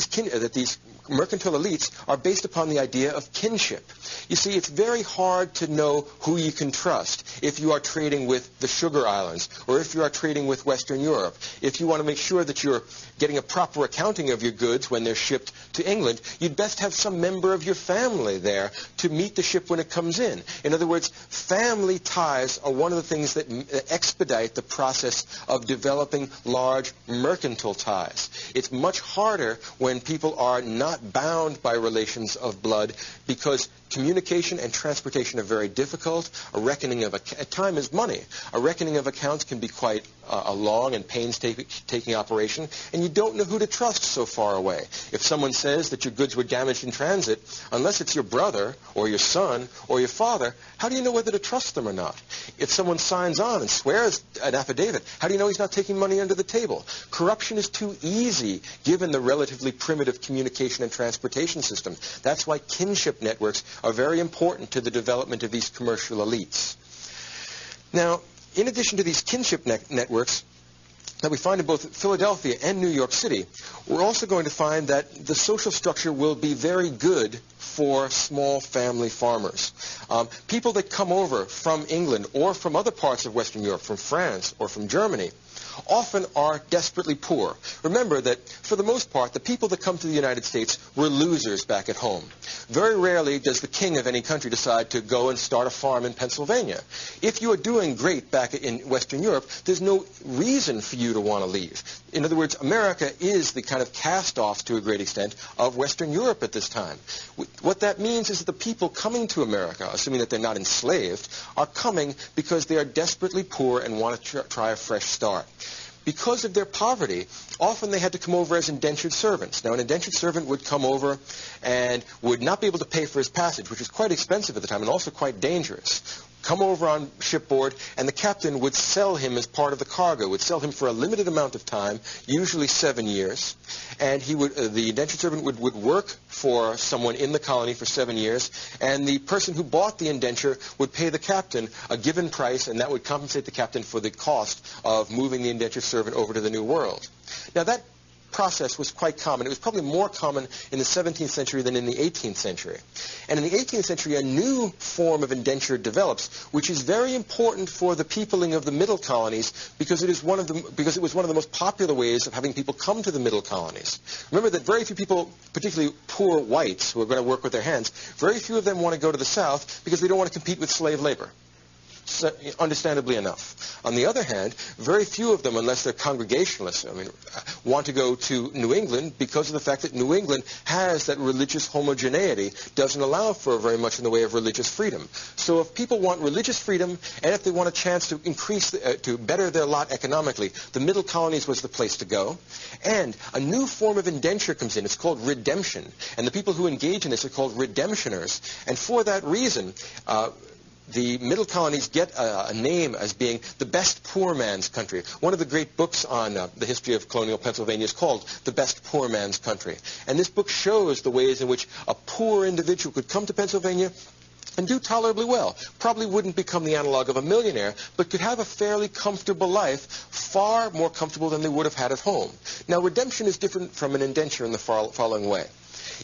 [SPEAKER 9] these mercantile elites are based upon the idea of kinship. You see, it's very hard to know who you can trust if you are trading with the Sugar Islands or if you are trading with Western Europe. If you want to make sure that you're getting a proper accounting of your goods when they're shipped to England, you'd best have some member of your family there to meet the ship when it comes in. In other words, family ties are one of the things that expedite the process of developing large mercantile ties. It's much harder when people are not bound by relations of blood, because communication and transportation are very difficult. A reckoning of time is money. A reckoning of accounts can be quite a long and painstaking operation, and you don't know who to trust so far away. If someone says that your goods were damaged in transit, unless it's your brother or your son or your father, how do you know whether to trust them or not? If someone signs on and swears an affidavit, how do you know he's not taking money under the table? Corruption is too easy given the relatively primitive communication and transportation system. That's why kinship networks are very important to the development of these commercial elites. Now, in addition to these kinship networks that we find in both Philadelphia and New York City, we're also going to find that the social structure will be very good for small family farmers. People that come over from England or from other parts of Western Europe, from France or from Germany, often are desperately poor. Remember that, for the most part, the people that come to the United States were losers back at home. Very rarely does the king of any country decide to go and start a farm in Pennsylvania. If you are doing great back in Western Europe, there's no reason for you to want to leave. In other words, America is the kind of cast-off, to a great extent, of Western Europe at this time. What that means is that the people coming to America, assuming that they're not enslaved, are coming because they are desperately poor and want to try a fresh start. Because of their poverty, often they had to come over as indentured servants. Now, an indentured servant would come over and would not be able to pay for his passage, which was quite expensive at the time and also quite dangerous. Come over on shipboard, and the captain would sell him as part of the cargo, would sell him for a limited amount of time, usually 7 years, and the indentured servant would work for someone in the colony for 7 years, and the person who bought the indenture would pay the captain a given price, and that would compensate the captain for the cost of moving the indentured servant over to the New World. Now, that process was quite common. It was probably more common in the 17th century than in the 18th century. And in the 18th century, a new form of indenture develops, which is very important for the peopling of the middle colonies because it was one of the most popular ways of having people come to the middle colonies. Remember that very few people, particularly poor whites who are going to work with their hands, very few of them want to go to the South because they don't want to compete with slave labor. Understandably enough. On the other hand, very few of them, unless they're Congregationalists, want to go to New England because of the fact that New England has that religious homogeneity, doesn't allow for very much in the way of religious freedom. So if people want religious freedom, and if they want a chance to to better their lot economically, the middle colonies was the place to go. And a new form of indenture comes in. It's called redemption. And the people who engage in this are called redemptioners. And for that reason, the middle colonies get a name as being the best poor man's country. One of the great books on the history of colonial Pennsylvania is called The Best Poor Man's Country. And this book shows the ways in which a poor individual could come to Pennsylvania and do tolerably well. Probably wouldn't become the analog of a millionaire, but could have a fairly comfortable life, far more comfortable than they would have had at home. Now, redemption is different from an indenture in the following way.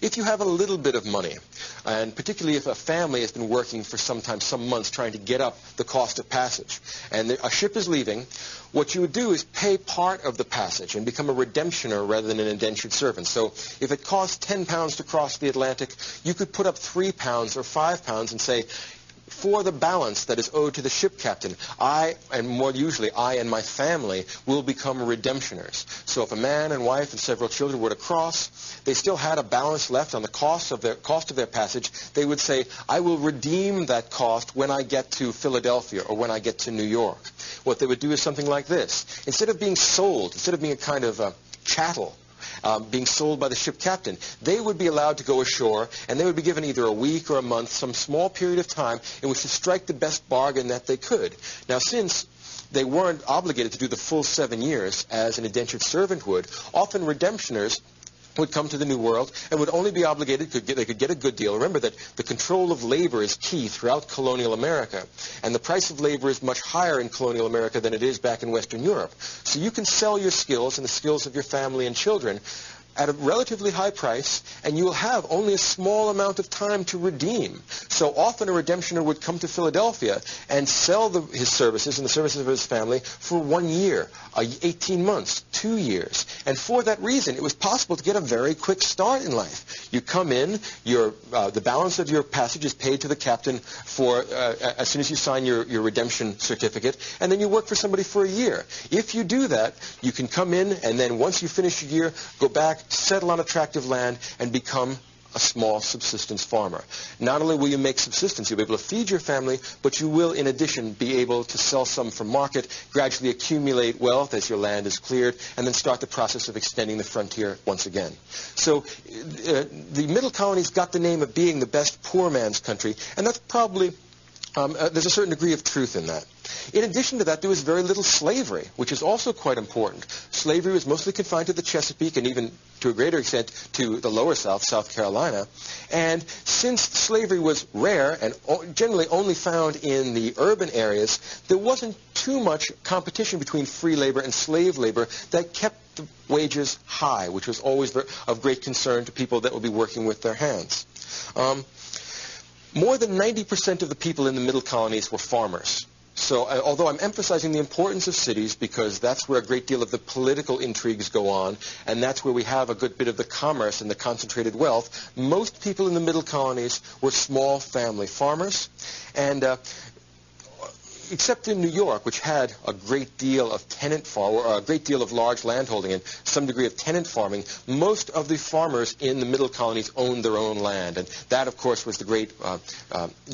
[SPEAKER 9] If you have a little bit of money, and particularly if a family has been working for sometimes some months trying to get up the cost of passage, and a ship is leaving, what you would do is pay part of the passage and become a redemptioner rather than an indentured servant. So if it costs 10 pounds to cross the Atlantic, you could put up 3 pounds or 5 pounds and say, for the balance that is owed to the ship captain, I, and more usually I and my family, will become redemptioners. So if a man and wife and several children were to cross, they still had a balance left on the cost of their passage. They would say, I will redeem that cost when I get to Philadelphia or when I get to New York. What they would do is something like this. Instead of being sold, instead of being a kind of chattel, being sold by the ship captain, they would be allowed to go ashore, and they would be given either a week or a month, some small period of time in which to strike the best bargain that they could. Now, since they weren't obligated to do the full 7 years as an indentured servant would, often redemptioners would come to the New World and would only be obligated, they could get a good deal. Remember that the control of labor is key throughout colonial America, and the price of labor is much higher in colonial America than it is back in Western Europe. So you can sell your skills and the skills of your family and children at a relatively high price, and you will have only a small amount of time to redeem. So often a redemptioner would come to Philadelphia and sell his services and the services of his family for 1 year, 18 months, 2 years. And for that reason, it was possible to get a very quick start in life. You come in, the balance of your passage is paid to the captain for as soon as you sign your redemption certificate, and then you work for somebody for a year. If you do that, you can come in, and then once you finish your year, go back, settle on a tract of land, and become a small subsistence farmer. Not only will you make subsistence, you'll be able to feed your family, but you will, in addition, be able to sell some for market, gradually accumulate wealth as your land is cleared, and then start the process of extending the frontier once again. So the middle colonies got the name of being the best poor man's country, and that's probably, there's a certain degree of truth in that. In addition to that, there was very little slavery, which is also quite important. Slavery was mostly confined to the Chesapeake and even to a greater extent to the lower South, South Carolina. And since slavery was rare and generally only found in the urban areas, there wasn't too much competition between free labor and slave labor that kept the wages high, which was always of great concern to people that would be working with their hands. More than 90% of the people in the middle colonies were farmers. So although I'm emphasizing the importance of cities because that's where a great deal of the political intrigues go on, and that's where we have a good bit of the commerce and the concentrated wealth, most people in the middle colonies were small family farmers. And except in New York, which had a great deal of tenant farm, or a great deal of large landholding and some degree of tenant farming, most of the farmers in the middle colonies owned their own land. And that, of course, was the great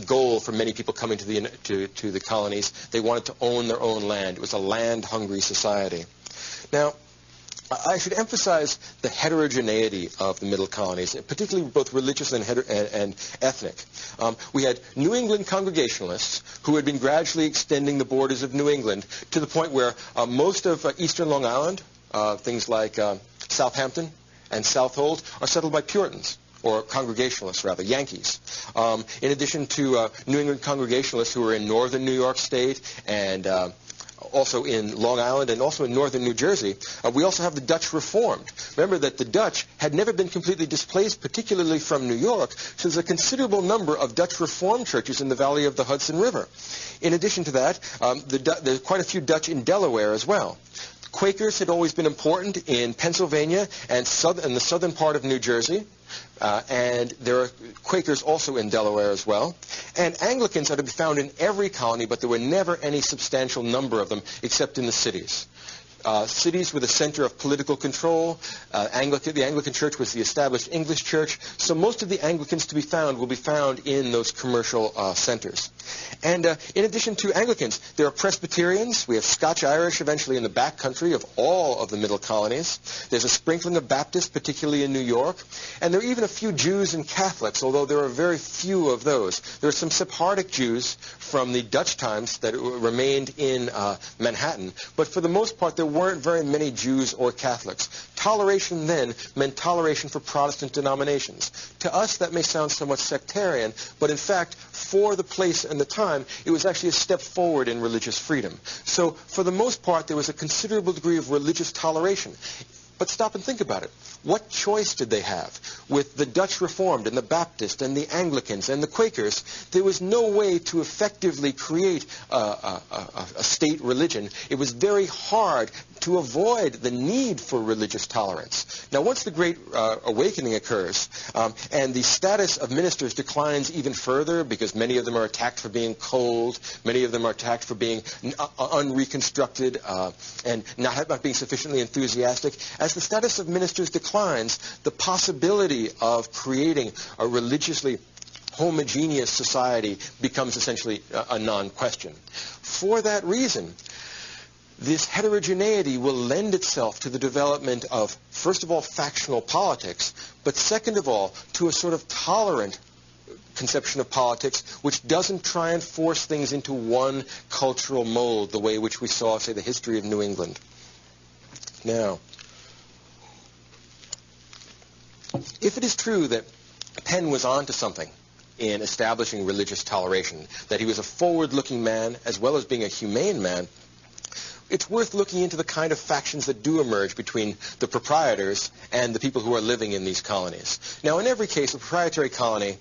[SPEAKER 9] goal for many people coming to the colonies. They wanted to own their own land. It was a land-hungry society. Now, I should emphasize the heterogeneity of the middle colonies, particularly both religious and ethnic. We had New England Congregationalists who had been gradually extending the borders of New England to the point where most of eastern Long Island, things like Southampton and Southold, are settled by Puritans, or Congregationalists rather, Yankees. In addition to New England Congregationalists who were in northern New York State and also in Long Island and also in northern New Jersey, we also have the Dutch Reformed. Remember that the Dutch had never been completely displaced, particularly from New York, so there's a considerable number of Dutch Reformed churches in the valley of the Hudson River. In addition to that, there's quite a few Dutch in Delaware as well. Quakers had always been important in Pennsylvania and the southern part of New Jersey. And there are Quakers also in Delaware as well. And Anglicans are to be found in every colony, but there were never any substantial number of them except in the cities. cities with a center of political control. The Anglican Church was the established English church, so most of the Anglicans to be found will be found in those commercial centers. And in addition to Anglicans, there are Presbyterians. We have Scotch-Irish eventually in the back country of all of the middle colonies. There's a sprinkling of Baptists, particularly in New York. And there are even a few Jews and Catholics, although there are very few of those. There are some Sephardic Jews from the Dutch times that remained in Manhattan. But for the most part, there weren't very many Jews or Catholics. Toleration then meant toleration for Protestant denominations. To us, that may sound somewhat sectarian, but in fact, for the place and the time, it was actually a step forward in religious freedom. So for the most part, there was a considerable degree of religious toleration. But stop and think about it. What choice did they have? With the Dutch Reformed and the Baptists and the Anglicans and the Quakers, there was no way to effectively create a state religion. It was very hard to avoid the need for religious tolerance. Now, once the Great Awakening occurs, and the status of ministers declines even further because many of them are attacked for being cold, many of them are attacked for being unreconstructed and not being sufficiently enthusiastic, as the status of ministers declines, the possibility of creating a religiously homogeneous society becomes essentially a non-question. For that reason, this heterogeneity will lend itself to the development of, first of all, factional politics, but second of all, to a sort of tolerant conception of politics which doesn't try and force things into one cultural mold the way which we saw, say, the history of New England. Now, if it is true that Penn was onto something in establishing religious toleration, that he was a forward-looking man as well as being a humane man, it's worth looking into the kind of factions that do emerge between the proprietors and the people who are living in these colonies. Now, in every case, a proprietary colony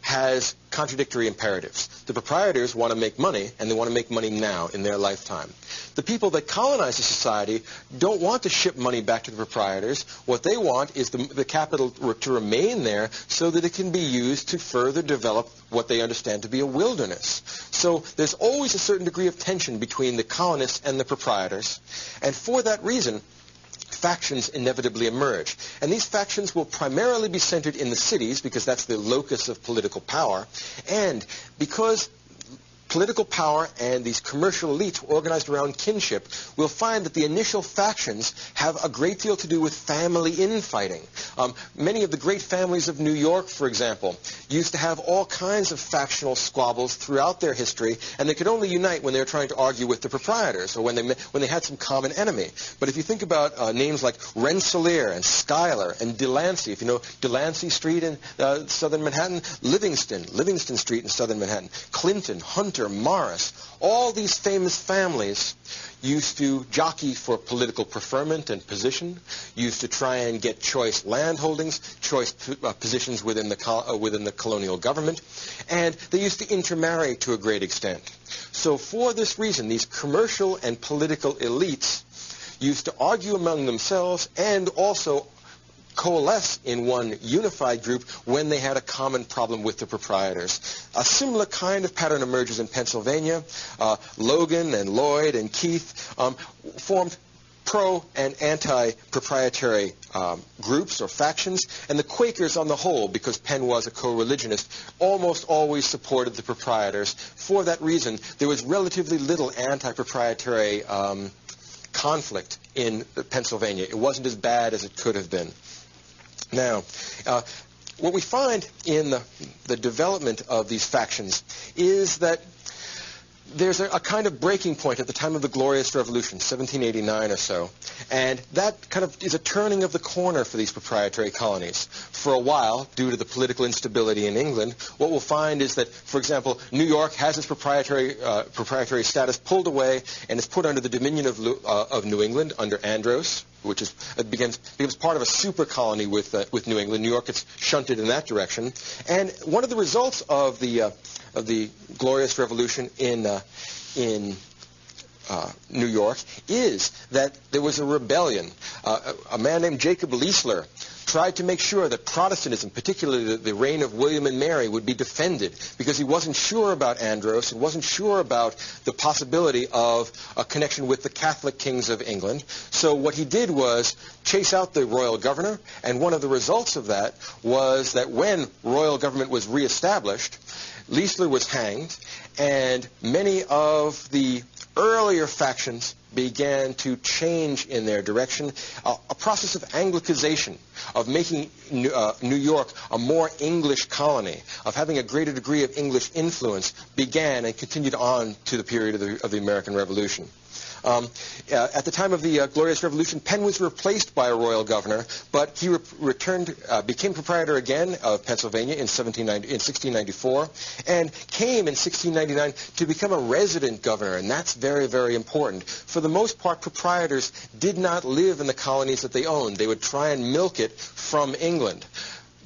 [SPEAKER 9] has contradictory imperatives. The proprietors want to make money, and they want to make money now in their lifetime. The people that colonize the society don't want to ship money back to the proprietors. What they want is the capital to remain there so that it can be used to further develop what they understand to be a wilderness. So there's always a certain degree of tension between the colonists and the proprietors. And for that reason, factions inevitably emerge. And these factions will primarily be centered in the cities because that's the locus of political power. And because political power and these commercial elites organized around kinship, we'll find that the initial factions have a great deal to do with family infighting. Many of the great families of New York, for example, used to have all kinds of factional squabbles throughout their history, and they could only unite when they were trying to argue with the proprietors or when they had some common enemy. But if you think about names like Rensselaer and Schuyler and Delancey, if you know Delancey Street in southern Manhattan, Livingston Street in southern Manhattan, Clinton, Hunter, Morris, all these famous families used to jockey for political preferment and position, used to try and get choice landholdings, choice positions within the colonial government, and they used to intermarry to a great extent. So for this reason, these commercial and political elites used to argue among themselves and also coalesce in one unified group when they had a common problem with the proprietors. A similar kind of pattern emerges in Pennsylvania. Logan and Lloyd and Keith formed pro- and anti-proprietary groups or factions, and the Quakers on the whole, because Penn was a co-religionist, almost always supported the proprietors. For that reason, there was relatively little anti-proprietary conflict in Pennsylvania. It wasn't as bad as it could have been. Now, what we find in the development of these factions is that there's a kind of breaking point at the time of the Glorious Revolution, 1789 or so, and that kind of is a turning of the corner for these proprietary colonies. For a while, due to the political instability in England, what we'll find is that, for example, New York has its proprietary status pulled away and is put under the dominion of New England, under Andros, which becomes part of a super colony with New England. New York gets shunted in that direction. And one of the results of the Glorious Revolution in New York is that there was a rebellion. A man named Jacob Leisler tried to make sure that Protestantism, particularly the reign of William and Mary, would be defended because he wasn't sure about Andros and wasn't sure about the possibility of a connection with the Catholic kings of England. So what he did was chase out the royal governor, and one of the results of that was that when royal government was reestablished, Leisler was hanged, and many of the earlier factions began to change in their direction, a process of Anglicization, of making New York a more English colony, of having a greater degree of English influence, began and continued on to the period of the American Revolution. At the time of the Glorious Revolution, Penn was replaced by a royal governor, but he became proprietor again of Pennsylvania in 1694, and came in 1699 to become a resident governor, and that's very, very important. For the most part, proprietors did not live in the colonies that they owned. They would try and milk it from England.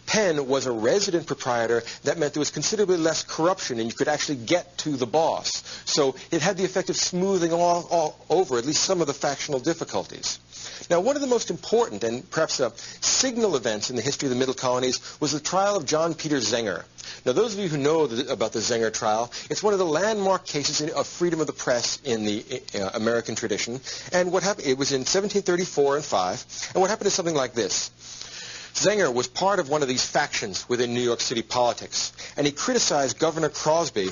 [SPEAKER 9] Penn was a resident proprietor. That meant there was considerably less corruption, and you could actually get to the boss. So it had the effect of smoothing all over at least some of the factional difficulties. Now, one of the most important and perhaps signal events in the history of the Middle Colonies was the trial of John Peter Zenger. Now, those of you who know about the Zenger trial, it's one of the landmark cases of freedom of the press in the American tradition. And what happened? It was in 1734 and 5, and what happened is something like this. Zenger was part of one of these factions within New York City politics, and he criticized Governor Cosby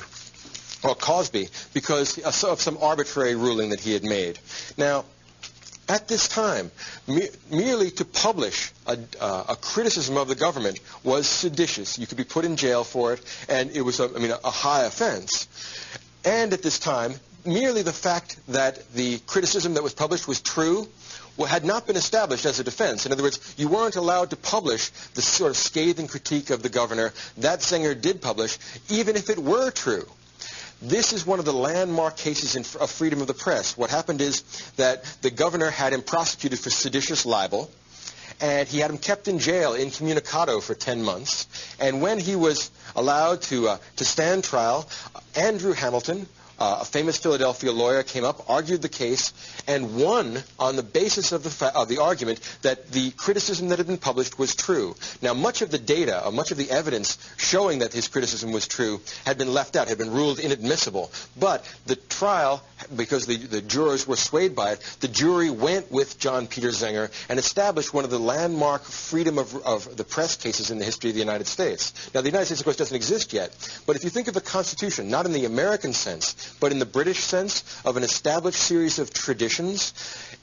[SPEAKER 9] because of some arbitrary ruling that he had made. Now, at this time, merely to publish a criticism of the government was seditious. You could be put in jail for it, and it was a high offense. And at this time, merely the fact that the criticism that was published was true had not been established as a defense. In other words, you weren't allowed to publish the sort of scathing critique of the governor that Zenger did publish, even if it were true. This is one of the landmark cases of freedom of the press. What happened is that the governor had him prosecuted for seditious libel, and he had him kept in jail incommunicado for 10 months. And when he was allowed to stand trial, Andrew Hamilton, a famous Philadelphia lawyer, came up, argued the case, and won on the basis of the argument that the criticism that had been published was true. Now, much of the data, much of the evidence showing that his criticism was true had been left out, had been ruled inadmissible. But the trial, because the jurors were swayed by it, the jury went with John Peter Zenger and established one of the landmark freedom of the press cases in the history of the United States. Now, the United States, of course, doesn't exist yet, but if you think of the Constitution, not in the American sense, but in the British sense of an established series of traditions,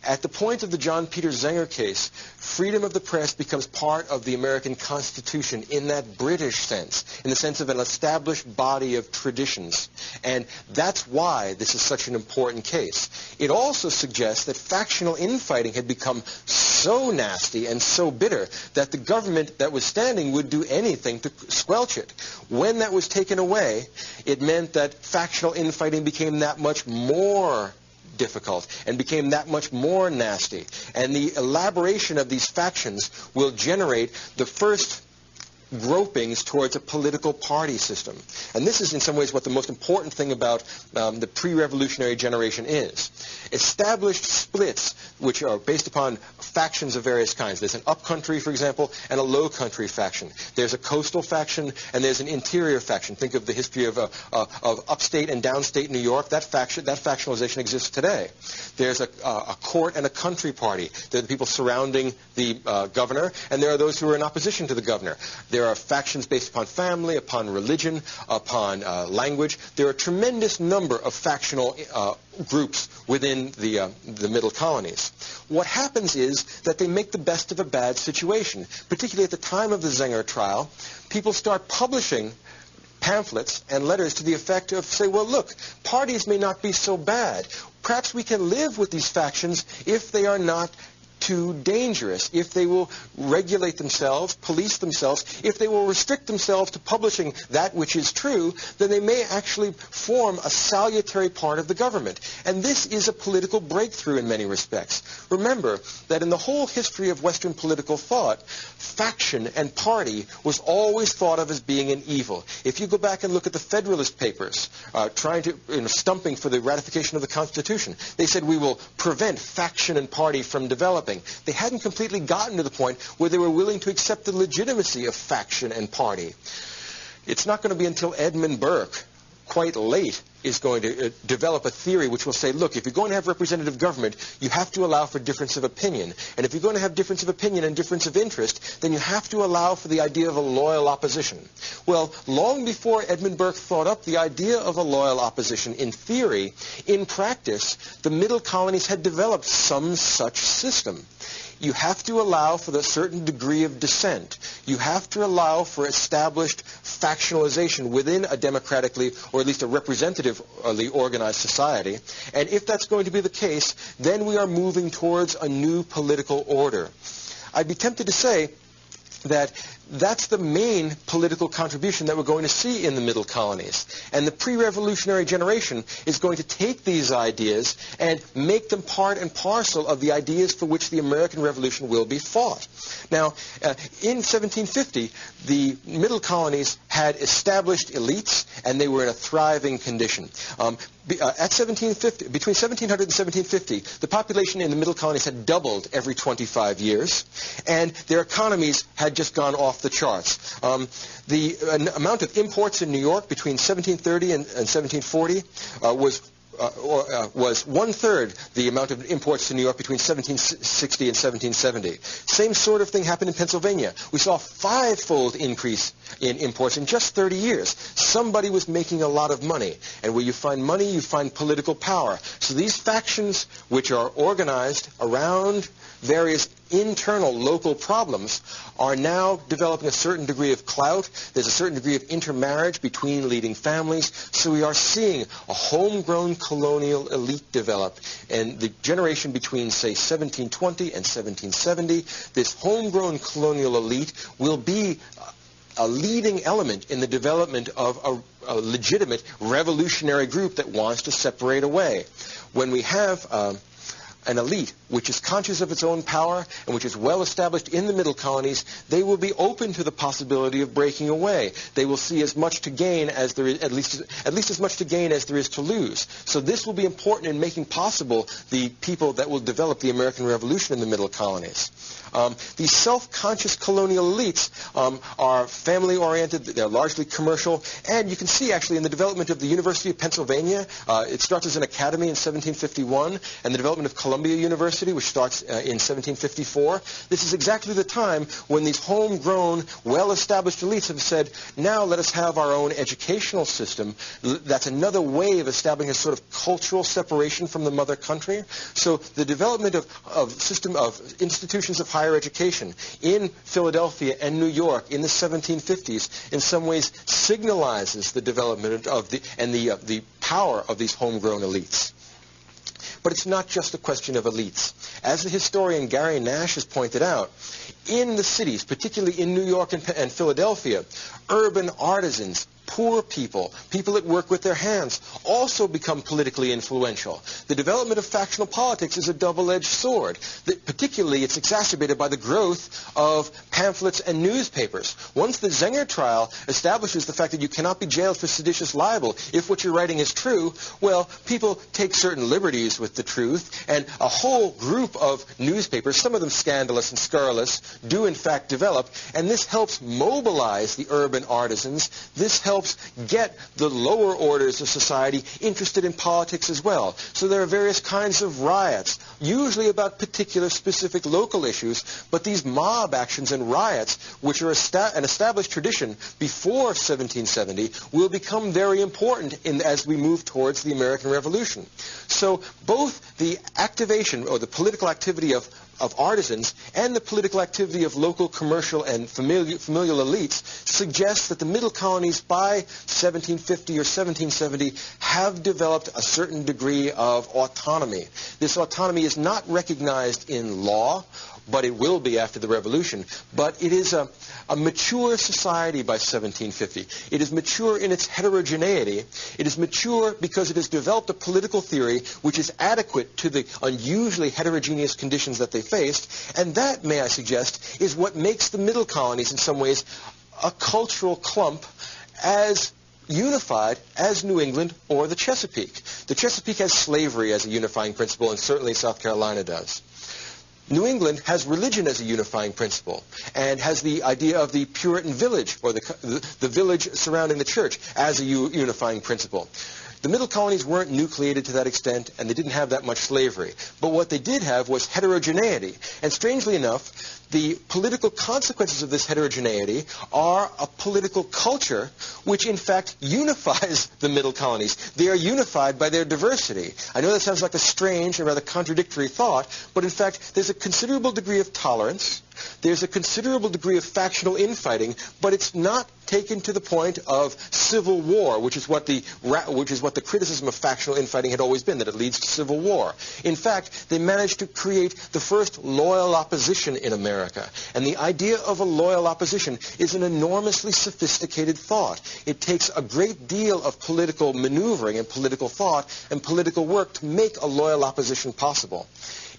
[SPEAKER 9] at the point of the John Peter Zenger case, freedom of the press becomes part of the American Constitution in that British sense, in the sense of an established body of traditions. And that's why this is such an important case. It also suggests that factional infighting had become so nasty and so bitter that the government that was standing would do anything to squelch it. When that was taken away, it meant that factional infighting became that much more difficult and became that much more nasty. And the elaboration of these factions will generate the first gropings towards a political party system. And this is in some ways what the most important thing about the pre-revolutionary generation is. Established splits which are based upon factions of various kinds. There's an upcountry, for example, and a low-country faction. There's a coastal faction and there's an interior faction. Think of the history of upstate and downstate New York. That factionalization exists today. There's a court and a country party. There are the people surrounding the governor, and there are those who are in opposition to the governor. There are factions based upon family, upon religion, upon language. There are a tremendous number of factional groups within the Middle Colonies. What happens is that they make the best of a bad situation. Particularly at the time of the Zenger trial, people start publishing pamphlets and letters to the effect of, say, well, look, parties may not be so bad. Perhaps we can live with these factions if they are not too dangerous, if they will regulate themselves, police themselves, if they will restrict themselves to publishing that which is true, then they may actually form a salutary part of the government. And this is a political breakthrough in many respects. Remember that in the whole history of Western political thought, faction and party was always thought of as being an evil. If you go back and look at the Federalist Papers, stumping for the ratification of the Constitution, they said we will prevent faction and party from developing. going. They hadn't completely gotten to the point where they were willing to accept the legitimacy of faction and party. It's not going to be until Edmund Burke, quite late, is going to develop a theory which will say, look, if you're going to have representative government, you have to allow for difference of opinion. And if you're going to have difference of opinion and difference of interest, then you have to allow for the idea of a loyal opposition. Well, long before Edmund Burke thought up the idea of a loyal opposition in theory, in practice, the middle colonies had developed some such system. You have to allow for a certain degree of dissent. You have to allow for established factionalization within a democratically, or at least a representatively organized society. And if that's going to be the case, then we are moving towards a new political order. I'd be tempted to say that that's the main political contribution that we're going to see in the middle colonies. And the pre-revolutionary generation is going to take these ideas and make them part and parcel of the ideas for which the American Revolution will be fought. Now, in 1750, the middle colonies had established elites, and they were in a thriving condition. Between 1700 and 1750, the population in the middle colonies had doubled every 25 years, and their economies had just gone off the charts. The amount of imports in New York between 1730 and 1740 was one-third the amount of imports to New York between 1760 and 1770. Same sort of thing happened in Pennsylvania. We saw a five-fold increase in imports in just 30 years. Somebody was making a lot of money. And where you find money, you find political power. So these factions, which are organized around various internal local problems, are now developing a certain degree of clout. There's a certain degree of intermarriage between leading families. So we are seeing a homegrown colonial elite develop. And the generation between, say, 1720 and 1770, this homegrown colonial elite will be a leading element in the development of a legitimate revolutionary group that wants to separate away. When we have an elite which is conscious of its own power and which is well established in the middle colonies, they will be open to the possibility of breaking away. They will see as much to gain as there is, at least as much to gain as there is to lose. So this will be important in making possible the people that will develop the American Revolution in the middle colonies. These self-conscious colonial elites are family-oriented, they're largely commercial, and you can see actually in the development of the University of Pennsylvania, it starts as an academy in 1751, and the development of Columbia University, which starts in 1754. This is exactly the time when these homegrown, well-established elites have said, now let us have our own educational system. That's another way of establishing a sort of cultural separation from the mother country. So the development of system of institutions of higher education in Philadelphia and New York in the 1750s in some ways signalizes the development of the power of these homegrown elites. But it's not just a question of elites. As the historian Gary Nash has pointed out, in the cities, particularly in New York and Philadelphia, urban artisans, poor people, people that work with their hands, also become politically influential. The development of factional politics is a double-edged sword. Particularly, it's exacerbated by the growth of pamphlets and newspapers. Once the Zenger trial establishes the fact that you cannot be jailed for seditious libel if what you're writing is true, well, people take certain liberties with the truth, and a whole group of newspapers, some of them scandalous and scurrilous, do in fact develop, and this helps mobilize the urban artisans. This helps get the lower orders of society interested in politics as well. So there are various kinds of riots, usually about particular specific local issues, but these mob actions and riots, which are an established tradition before 1770, will become very important as we move towards the American Revolution. So both the activation or the political activity of artisans and the political activity of local commercial and familial elites suggests that the middle colonies by 1750 or 1770 have developed a certain degree of autonomy. This autonomy is not recognized in law, but it will be after the Revolution. But it is a mature society by 1750. It is mature in its heterogeneity. It is mature because it has developed a political theory which is adequate to the unusually heterogeneous conditions that they faced. And that, may I suggest, is what makes the middle colonies in some ways a cultural clump as unified as New England or the Chesapeake. The Chesapeake has slavery as a unifying principle, and certainly South Carolina does. New England has religion as a unifying principle and has the idea of the Puritan village, or the village surrounding the church, as a unifying principle. The middle colonies weren't nucleated to that extent, and they didn't have that much slavery. But what they did have was heterogeneity. And strangely enough, the political consequences of this heterogeneity are a political culture which, in fact, unifies the middle colonies. They are unified by their diversity. I know that sounds like a strange and rather contradictory thought, but in fact, there's a considerable degree of tolerance. There's a considerable degree of factional infighting, but it's not taken to the point of civil war, which is what the criticism of factional infighting had always been, that it leads to civil war. In fact, they managed to create the first loyal opposition in America. And the idea of a loyal opposition is an enormously sophisticated thought. It takes a great deal of political maneuvering and political thought and political work to make a loyal opposition possible.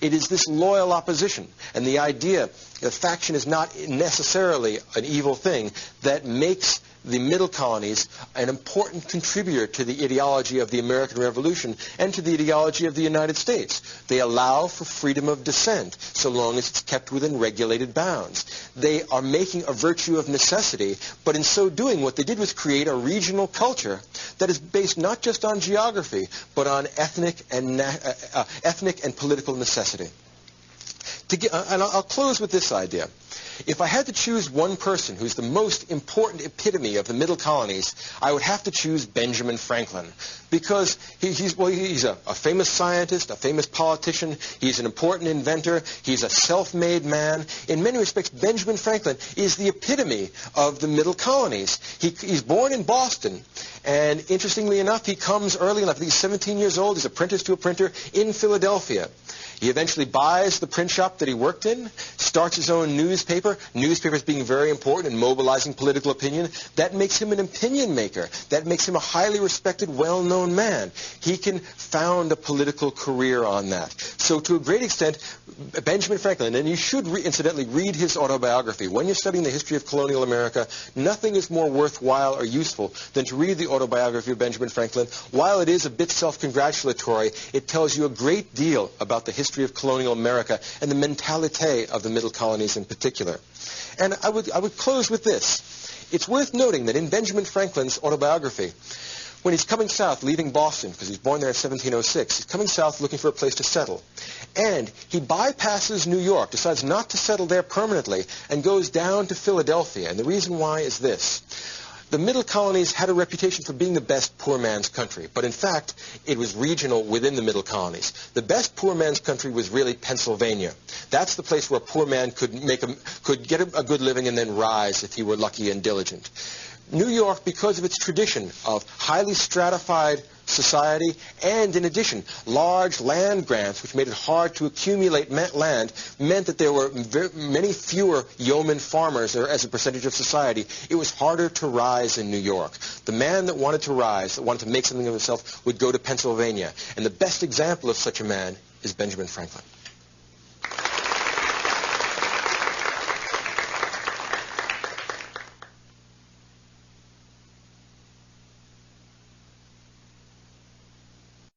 [SPEAKER 9] It is this loyal opposition and the idea that faction is not necessarily an evil thing that makes the middle colonies an important contributor to the ideology of the American Revolution and to the ideology of the United States. They allow for freedom of dissent so long as it's kept within regulated bounds. They are making a virtue of necessity, but in so doing, what they did was create a regional culture that is based not just on geography, but on ethnic and political necessity. And I'll close with this idea. If I had to choose one person who's the most important epitome of the middle colonies, I would have to choose Benjamin Franklin, because he's a famous scientist, a famous politician, he's an important inventor, he's a self-made man. In many respects, Benjamin Franklin is the epitome of the middle colonies. He's born in Boston, and interestingly enough, he comes early enough. He's 17 years old, he's apprenticed to a printer in Philadelphia. He eventually buys the print shop that he worked in, starts his own newspaper, newspapers being very important in mobilizing political opinion. That makes him an opinion maker. That makes him a highly respected, well-known man. He can found a political career on that. So to a great extent, Benjamin Franklin, and you should incidentally read his autobiography. When you're studying the history of colonial America, nothing is more worthwhile or useful than to read the autobiography of Benjamin Franklin. While it is a bit self-congratulatory, it tells you a great deal about the history of colonial America and the mentalite of the middle colonies in particular. And I would close with this. It's worth noting that in Benjamin Franklin's autobiography, when he's coming south, leaving Boston, because he's born there in 1706, he's coming south looking for a place to settle. And he bypasses New York, decides not to settle there permanently, and goes down to Philadelphia. And the reason why is this. The middle colonies had a reputation for being the best poor man's country, but in fact, it was regional within the middle colonies. The best poor man's country was really Pennsylvania. That's the place where a poor man could get a good living and then rise if he were lucky and diligent. New York, because of its tradition of highly stratified society, and in addition, large land grants, which made it hard to accumulate land, meant that there were many fewer yeoman farmers as a percentage of society. It was harder to rise in New York. The man that wanted to rise, that wanted to make something of himself, would go to Pennsylvania. And the best example of such a man is Benjamin Franklin.